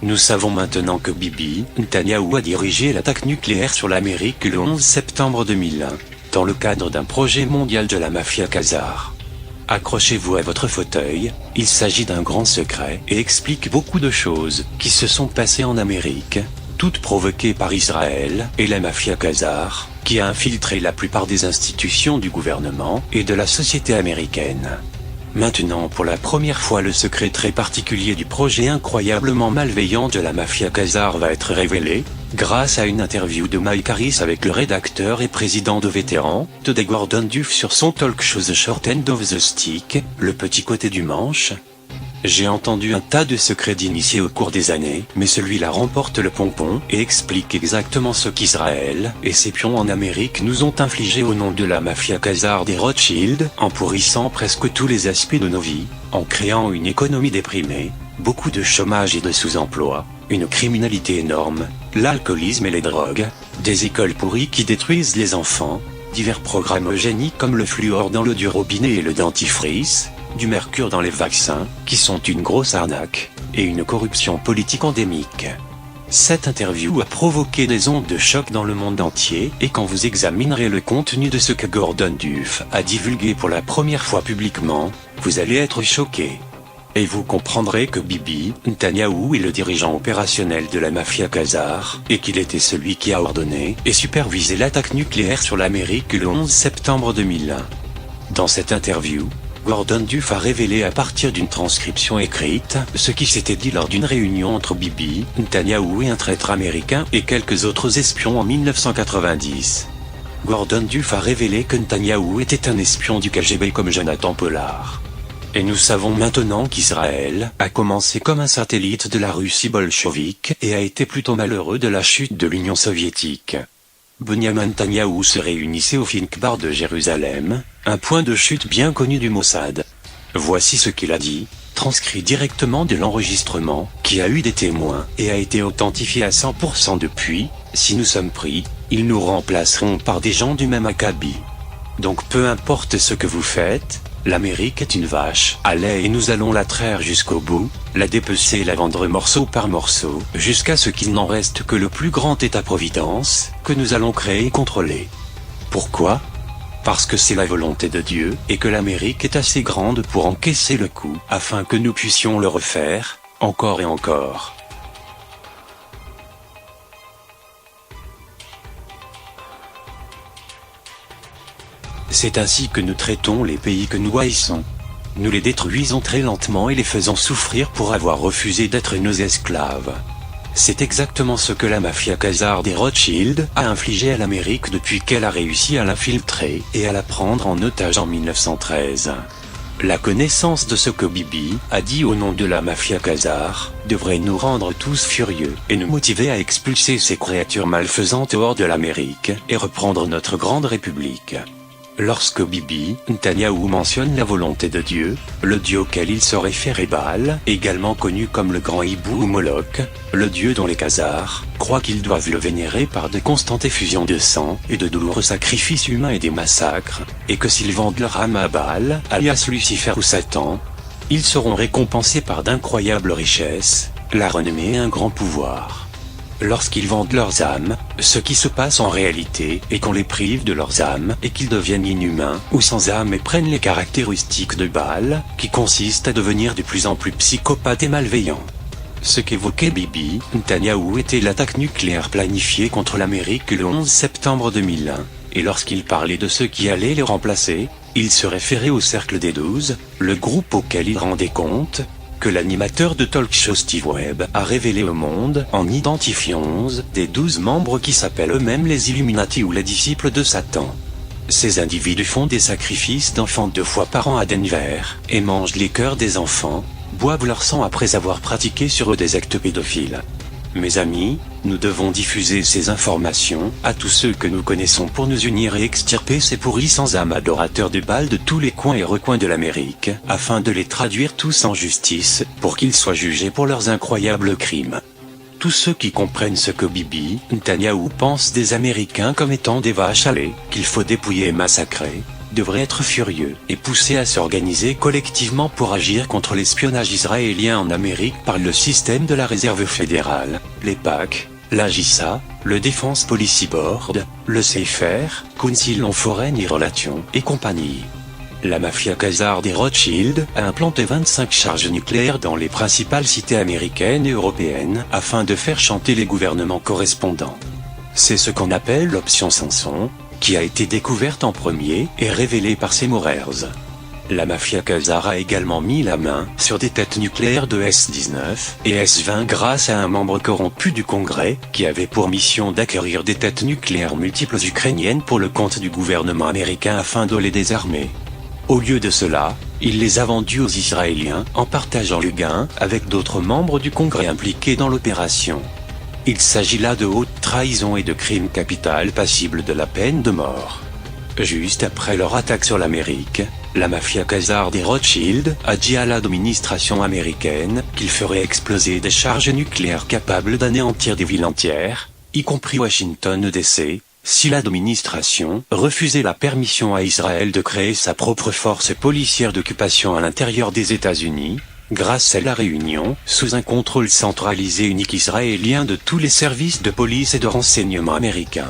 A: Nous savons maintenant que Bibi Netanyahou a dirigé l'attaque nucléaire sur l'Amérique le 11 septembre 2001, dans le cadre d'un projet mondial de la mafia Khazar. Accrochez-vous à votre fauteuil, il s'agit d'un grand secret et explique beaucoup de choses qui se sont passées en Amérique, toutes provoquées par Israël et la mafia Khazar, qui a infiltré la plupart des institutions du gouvernement et de la société américaine. Maintenant pour la première fois le secret très particulier du projet incroyablement malveillant de la mafia Khazar va être révélé, grâce à une interview de Mike Harris avec le rédacteur et président de Vétérans, Todd Gordon Duff sur son talk show The Short End of the Stick, le petit côté du manche. J'ai entendu un tas de secrets d'initiés au cours des années, mais celui-là remporte le pompon et explique exactement ce qu'Israël et ses pions en Amérique nous ont infligé au nom de la mafia Khazar des Rothschild, en pourrissant presque tous les aspects de nos vies, en créant une économie déprimée, beaucoup de chômage et de sous-emploi, une criminalité énorme, l'alcoolisme et les drogues, des écoles pourries qui détruisent les enfants, divers programmes eugéniques comme le fluor dans l'eau du robinet et le dentifrice, du mercure dans les vaccins, qui sont une grosse arnaque, et une corruption politique endémique. Cette interview a provoqué des ondes de choc dans le monde entier, et quand vous examinerez le contenu de ce que Gordon Duff a divulgué pour la première fois publiquement, vous allez être choqué. Et vous comprendrez que Bibi Netanyahou est le dirigeant opérationnel de la mafia Khazar, et qu'il était celui qui a ordonné et supervisé l'attaque nucléaire sur l'Amérique le 11 septembre 2001. Dans cette interview, Gordon Duff a révélé à partir d'une transcription écrite ce qui s'était dit lors d'une réunion entre Bibi Netanyahou et un traître américain et quelques autres espions en 1990. Gordon Duff a révélé que Netanyahou était un espion du KGB comme Jonathan Pollard. Et nous savons maintenant qu'Israël a commencé comme un satellite de la Russie bolchevique et a été plutôt malheureux de la chute de l'Union soviétique. Benyamin Netanyahou se réunissait au Think Bar de Jérusalem, un point de chute bien connu du Mossad. Voici ce qu'il a dit, transcrit directement de l'enregistrement, qui a eu des témoins et a été authentifié à 100% depuis. Si nous sommes pris, ils nous remplaceront par des gens du même acabit. Donc peu importe ce que vous faites, l'Amérique est une vache à lait et nous allons la traire jusqu'au bout, la dépecer et la vendre morceau par morceau, jusqu'à ce qu'il n'en reste que le plus grand État-providence, que nous allons créer et contrôler. Pourquoi ? Parce que c'est la volonté de Dieu, et que l'Amérique est assez grande pour encaisser le coup, afin que nous puissions le refaire, encore et encore. C'est ainsi que nous traitons les pays que nous haïssons. Nous les détruisons très lentement et les faisons souffrir pour avoir refusé d'être nos esclaves. C'est exactement ce que la mafia Khazar des Rothschild a infligé à l'Amérique depuis qu'elle a réussi à l'infiltrer et à la prendre en otage en 1913. La connaissance de ce que Bibi a dit au nom de la mafia khazare devrait nous rendre tous furieux et nous motiver à expulser ces créatures malfaisantes hors de l'Amérique et reprendre notre grande république. Lorsque Bibi Netanyahou mentionne la volonté de Dieu, le Dieu auquel il se réfère est Baal, également connu comme le grand hibou ou Moloch, le Dieu dont les Khazars croient qu'ils doivent le vénérer par de constantes effusions de sang et de douloureux sacrifices humains et des massacres, et que s'ils vendent leur âme à Baal, alias Lucifer ou Satan, ils seront récompensés par d'incroyables richesses, la renommée et un grand pouvoir. Lorsqu'ils vendent leurs âmes, ce qui se passe en réalité est qu'on les prive de leurs âmes et qu'ils deviennent inhumains ou sans âme et prennent les caractéristiques de Baal, qui consistent à devenir de plus en plus psychopathes et malveillants. Ce qu'évoquait Bibi Netanyahou était l'attaque nucléaire planifiée contre l'Amérique le 11 septembre 2001, et lorsqu'il parlait de ceux qui allaient les remplacer, il se référait au Cercle des 12, le groupe auquel il rendait compte, que l'animateur de talk show Steve Webb a révélé au monde en identifiant 11 des 12 membres qui s'appellent eux-mêmes les Illuminati ou les disciples de Satan. Ces individus font des sacrifices d'enfants 2 fois par an à Denver, et mangent les cœurs des enfants, boivent leur sang après avoir pratiqué sur eux des actes pédophiles. Mes amis, nous devons diffuser ces informations à tous ceux que nous connaissons pour nous unir et extirper ces pourris sans âme adorateurs de Baal de tous les coins et recoins de l'Amérique, afin de les traduire tous en justice, pour qu'ils soient jugés pour leurs incroyables crimes. Tous ceux qui comprennent ce que Bibi Netanyahou pense des Américains comme étant des vaches à lait, qu'il faut dépouiller et massacrer, devraient être furieux et poussés à s'organiser collectivement pour agir contre l'espionnage israélien en Amérique par le système de la Réserve fédérale, les PAC, la JISA, le Defense Policy Board, le CFR, Council on Foreign Relations et compagnie. La mafia khazare des Rothschild a implanté 25 charges nucléaires dans les principales cités américaines et européennes afin de faire chanter les gouvernements correspondants. C'est ce qu'on appelle l'option Samson, qui a été découverte en premier et révélée par Seymour Hersh. La mafia khazare a également mis la main sur des têtes nucléaires de S-19 et S-20 grâce à un membre corrompu du Congrès qui avait pour mission d'acquérir des têtes nucléaires multiples ukrainiennes pour le compte du gouvernement américain afin de les désarmer. Au lieu de cela, il les a vendues aux Israéliens en partageant le gain avec d'autres membres du Congrès impliqués dans l'opération. Il s'agit là de haute trahison et de crime capital passible de la peine de mort. Juste après leur attaque sur l'Amérique, la mafia khazare des Rothschild a dit à l'administration américaine qu'il ferait exploser des charges nucléaires capables d'anéantir des villes entières, y compris Washington DC, si l'administration refusait la permission à Israël de créer sa propre force policière d'occupation à l'intérieur des États-Unis, grâce à la réunion, sous un contrôle centralisé unique israélien de tous les services de police et de renseignement américains.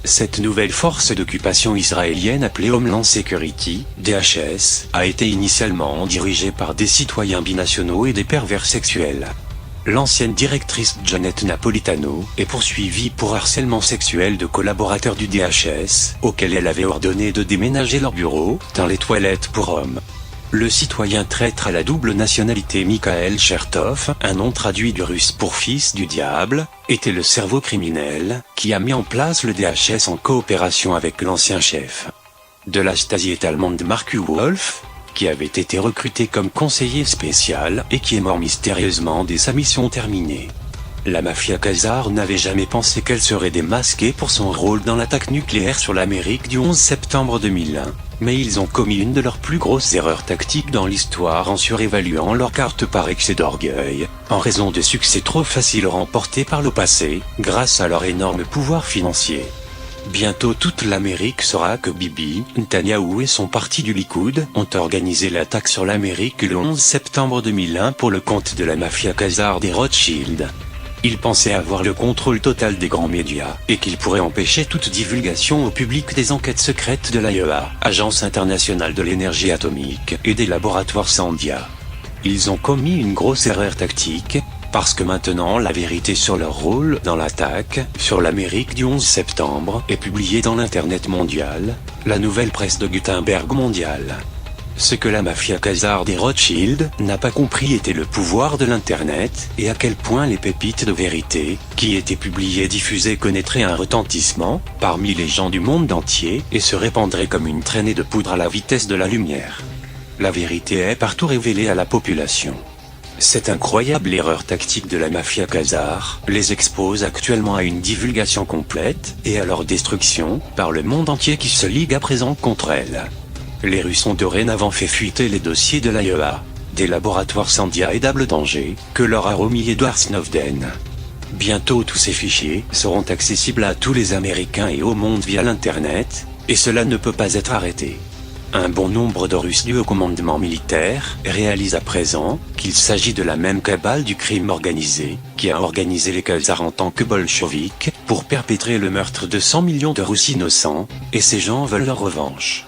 A: Cette nouvelle force d'occupation israélienne appelée Homeland Security, DHS, a été initialement dirigée par des citoyens binationaux et des pervers sexuels. L'ancienne directrice Janet Napolitano est poursuivie pour harcèlement sexuel de collaborateurs du DHS, auxquels elle avait ordonné de déménager leur bureau dans les toilettes pour hommes. Le citoyen traître à la double nationalité Mikhail Chertov, un nom traduit du russe pour fils du diable, était le cerveau criminel qui a mis en place le DHS en coopération avec l'ancien chef de la Stasi allemande Markus Wolf, qui avait été recruté comme conseiller spécial et qui est mort mystérieusement dès sa mission terminée. La mafia khazare n'avait jamais pensé qu'elle serait démasquée pour son rôle dans l'attaque nucléaire sur l'Amérique du 11 septembre 2001. Mais ils ont commis une de leurs plus grosses erreurs tactiques dans l'histoire en surévaluant leur carte par excès d'orgueil, en raison de succès trop faciles remportés par le passé, grâce à leur énorme pouvoir financier. Bientôt toute l'Amérique saura que Bibi Netanyahou et son parti du Likoud ont organisé l'attaque sur l'Amérique le 11 septembre 2001 pour le compte de la mafia khazare des Rothschild. Ils pensaient avoir le contrôle total des grands médias, et qu'ils pourraient empêcher toute divulgation au public des enquêtes secrètes de l'AIEA, Agence internationale de l'énergie atomique, et des laboratoires Sandia. Ils ont commis une grosse erreur tactique, parce que maintenant la vérité sur leur rôle dans l'attaque sur l'Amérique du 11 septembre est publiée dans l'Internet mondial, la nouvelle presse de Gutenberg mondiale. Ce que la mafia khazare des Rothschild n'a pas compris était le pouvoir de l'Internet, et à quel point les pépites de vérité, qui étaient publiées et diffusées connaîtraient un retentissement, parmi les gens du monde entier, et se répandraient comme une traînée de poudre à la vitesse de la lumière. La vérité est partout révélée à la population. Cette incroyable erreur tactique de la mafia khazare les expose actuellement à une divulgation complète et à leur destruction par le monde entier qui se ligue à présent contre elle. Les Russes ont dorénavant fait fuiter les dossiers de l'AIEA, des laboratoires Sandia et d'Able Danger, que leur a remis Edward Snowden. Bientôt tous ces fichiers seront accessibles à tous les Américains et au monde via l'Internet, et cela ne peut pas être arrêté. Un bon nombre de Russes du haut commandement militaire réalisent à présent qu'il s'agit de la même cabale du crime organisé qui a organisé les khazars en tant que bolcheviks pour perpétrer le meurtre de 100 millions de Russes innocents, et ces gens veulent leur revanche.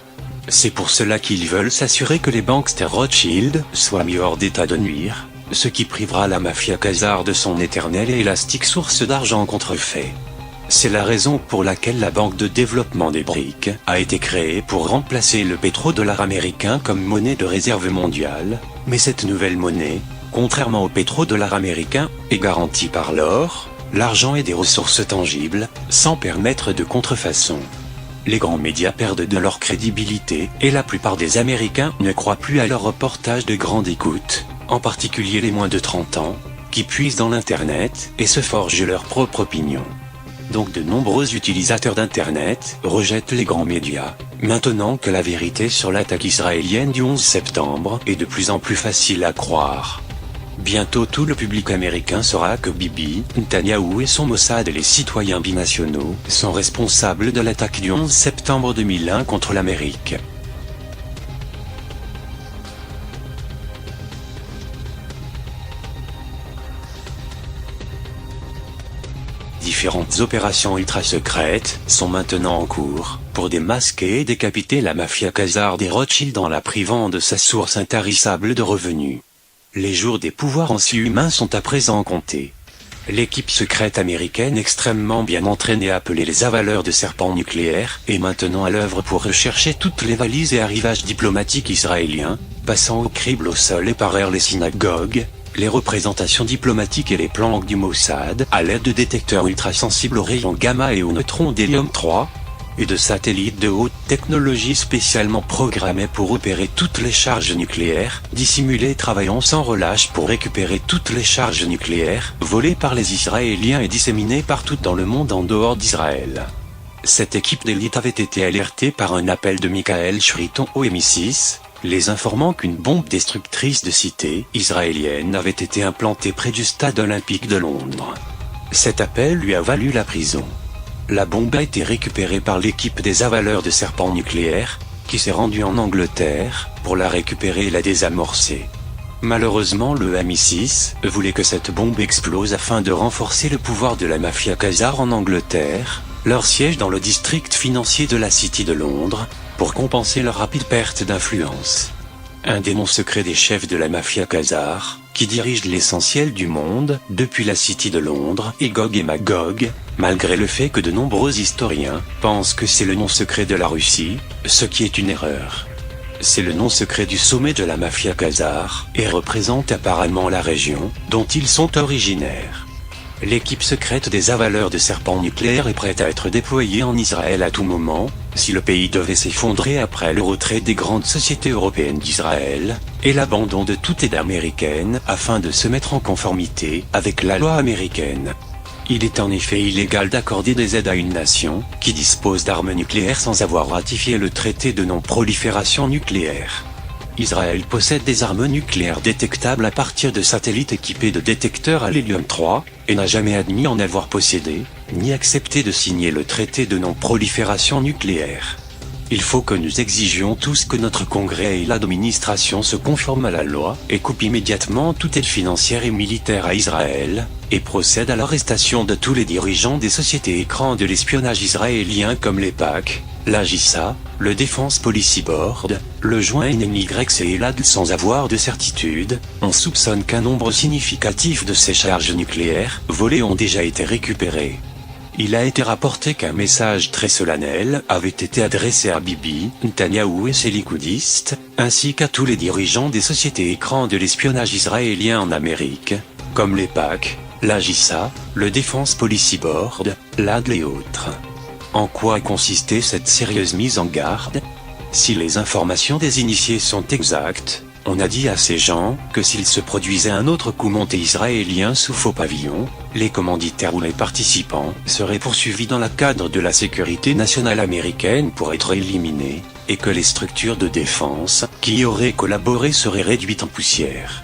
A: C'est pour cela qu'ils veulent s'assurer que les banksters Rothschild soient mis hors d'état de nuire, ce qui privera la mafia khazare de son éternelle et élastique source d'argent contrefait. C'est la raison pour laquelle la Banque de développement des BRICS a été créée pour remplacer le pétrodollar américain comme monnaie de réserve mondiale, mais cette nouvelle monnaie, contrairement au pétrodollar américain, est garantie par l'or, l'argent et des ressources tangibles, sans permettre de contrefaçon. Les grands médias perdent de leur crédibilité et la plupart des Américains ne croient plus à leurs reportages de grande écoute, en particulier les moins de 30 ans, qui puisent dans l'Internet et se forgent leur propre opinion. Donc de nombreux utilisateurs d'Internet rejettent les grands médias, maintenant que la vérité sur l'attaque israélienne du 11 septembre est de plus en plus facile à croire. Bientôt tout le public américain saura que Bibi Netanyahou et son Mossad et les citoyens binationaux sont responsables de l'attaque du 11 septembre 2001 contre l'Amérique. Différentes opérations ultra-secrètes sont maintenant en cours pour démasquer et décapiter la mafia khazare des Rothschild en la privant de sa source intarissable de revenus. Les jours des pouvoirs anti-humains sont à présent comptés. L'équipe secrète américaine extrêmement bien entraînée appelée les avaleurs de serpents nucléaires est maintenant à l'œuvre pour rechercher toutes les valises et arrivages diplomatiques israéliens, passant au crible au sol et par air les synagogues, les représentations diplomatiques et les plans du Mossad à l'aide de détecteurs ultrasensibles aux rayons gamma et aux neutrons d'hélium-3, et de satellites de haute technologie spécialement programmés pour opérer toutes les charges nucléaires, dissimulés et travaillant sans relâche pour récupérer toutes les charges nucléaires volées par les Israéliens et disséminées partout dans le monde en dehors d'Israël. Cette équipe d'élite avait été alertée par un appel de Michael Shriton au MI6, les informant qu'une bombe destructrice de cités israéliennes avait été implantée près du stade olympique de Londres. Cet appel lui a valu la prison. La bombe a été récupérée par l'équipe des avaleurs de serpents nucléaires, qui s'est rendue en Angleterre pour la récupérer et la désamorcer. Malheureusement, le MI6 voulait que cette bombe explose afin de renforcer le pouvoir de la mafia khazare en Angleterre, leur siège dans le district financier de la City de Londres, pour compenser leur rapide perte d'influence. Un démon secret des chefs de la mafia khazare, qui dirige l'essentiel du monde, depuis la City de Londres et Gog et Magog, malgré le fait que de nombreux historiens pensent que c'est le nom secret de la Russie, ce qui est une erreur. C'est le nom secret du sommet de la mafia khazare, et représente apparemment la région dont ils sont originaires. L'équipe secrète des avaleurs de serpents nucléaires est prête à être déployée en Israël à tout moment, si le pays devait s'effondrer après le retrait des grandes sociétés européennes d'Israël, et l'abandon de toute aide américaine afin de se mettre en conformité avec la loi américaine. Il est en effet illégal d'accorder des aides à une nation qui dispose d'armes nucléaires sans avoir ratifié le traité de non-prolifération nucléaire. Israël possède des armes nucléaires détectables à partir de satellites équipés de détecteurs à l'hélium-3, et n'a jamais admis en avoir possédé, ni accepté de signer le traité de non-prolifération nucléaire. Il faut que nous exigions tous que notre Congrès et l'administration se conforment à la loi, et coupent immédiatement toute aide financière et militaire à Israël, et procèdent à l'arrestation de tous les dirigeants des sociétés écrans de l'espionnage israélien comme l'EPAC, la JISA, le Defense Policy Board, le joint NNYC et l'AD. Sans avoir de certitude, on soupçonne qu'un nombre significatif de ces charges nucléaires volées ont déjà été récupérées. Il a été rapporté qu'un message très solennel avait été adressé à Bibi Netanyahou et ses likoudistes, ainsi qu'à tous les dirigeants des sociétés écrans de l'espionnage israélien en Amérique, comme l'EPAC, la JISA, le Defense Policy Board, l'ADL et autres. En quoi consistait cette sérieuse mise en garde ? Si les informations des initiés sont exactes, on a dit à ces gens que s'il se produisait un autre coup monté israélien sous faux pavillon, les commanditaires ou les participants seraient poursuivis dans le cadre de la sécurité nationale américaine pour être éliminés, et que les structures de défense qui y auraient collaboré seraient réduites en poussière.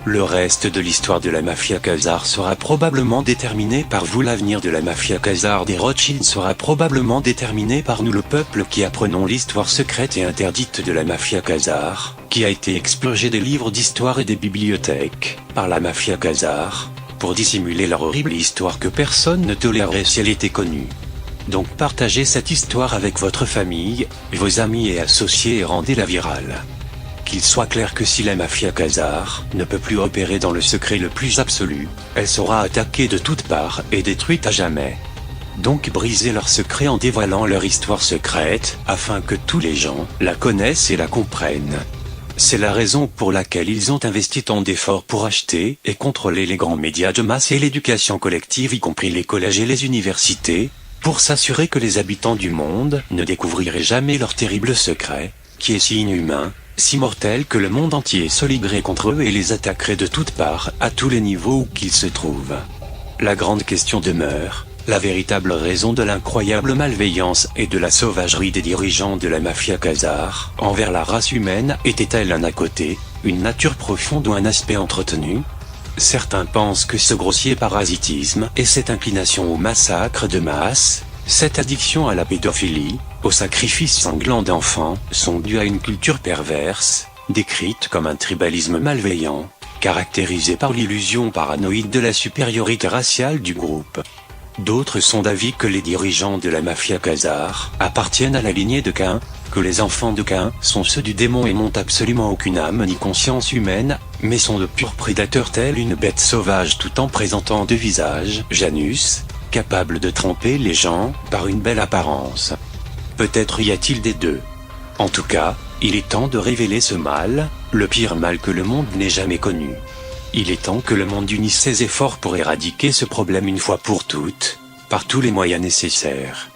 A: Le reste de l'histoire de la mafia khazare sera probablement déterminé par vous. L'avenir de la mafia khazare des Rothschild sera probablement déterminé par nous, le peuple qui apprenons l'histoire secrète et interdite de la mafia khazare, qui a été expurgée des livres d'histoire et des bibliothèques par la mafia khazare, pour dissimuler leur horrible histoire que personne ne tolérerait si elle était connue. Donc partagez cette histoire avec votre famille, vos amis et associés et rendez-la virale. Qu'il soit clair que si la mafia khazare ne peut plus opérer dans le secret le plus absolu, elle sera attaquée de toutes parts et détruite à jamais. Donc brisez leur secret en dévoilant leur histoire secrète, afin que tous les gens la connaissent et la comprennent. C'est la raison pour laquelle ils ont investi tant d'efforts pour acheter et contrôler les grands médias de masse et l'éducation collective, y compris les collèges et les universités, pour s'assurer que les habitants du monde ne découvriraient jamais leur terrible secret, qui est si inhumain, si mortel que le monde entier se liguerait contre eux et les attaquerait de toutes parts, à tous les niveaux où qu'ils se trouvent. La grande question demeure, la véritable raison de l'incroyable malveillance et de la sauvagerie des dirigeants de la mafia khazare envers la race humaine était-elle un à côté, une nature profonde ou un aspect entretenu? Certains pensent que ce grossier parasitisme et cette inclination au massacre de masse, cette addiction à la pédophilie, au sacrifice sanglant d'enfants, sont dus à une culture perverse, décrite comme un tribalisme malveillant, caractérisé par l'illusion paranoïde de la supériorité raciale du groupe. D'autres sont d'avis que les dirigeants de la mafia khazare appartiennent à la lignée de Caïn, que les enfants de Caïn sont ceux du démon et n'ont absolument aucune âme ni conscience humaine, mais sont de purs prédateurs tels une bête sauvage tout en présentant deux visages, Janus, capable de tromper les gens par une belle apparence. Peut-être y a-t-il des deux. En tout cas, il est temps de révéler ce mal, le pire mal que le monde n'ait jamais connu. Il est temps que le monde unisse ses efforts pour éradiquer ce problème une fois pour toutes, par tous les moyens nécessaires.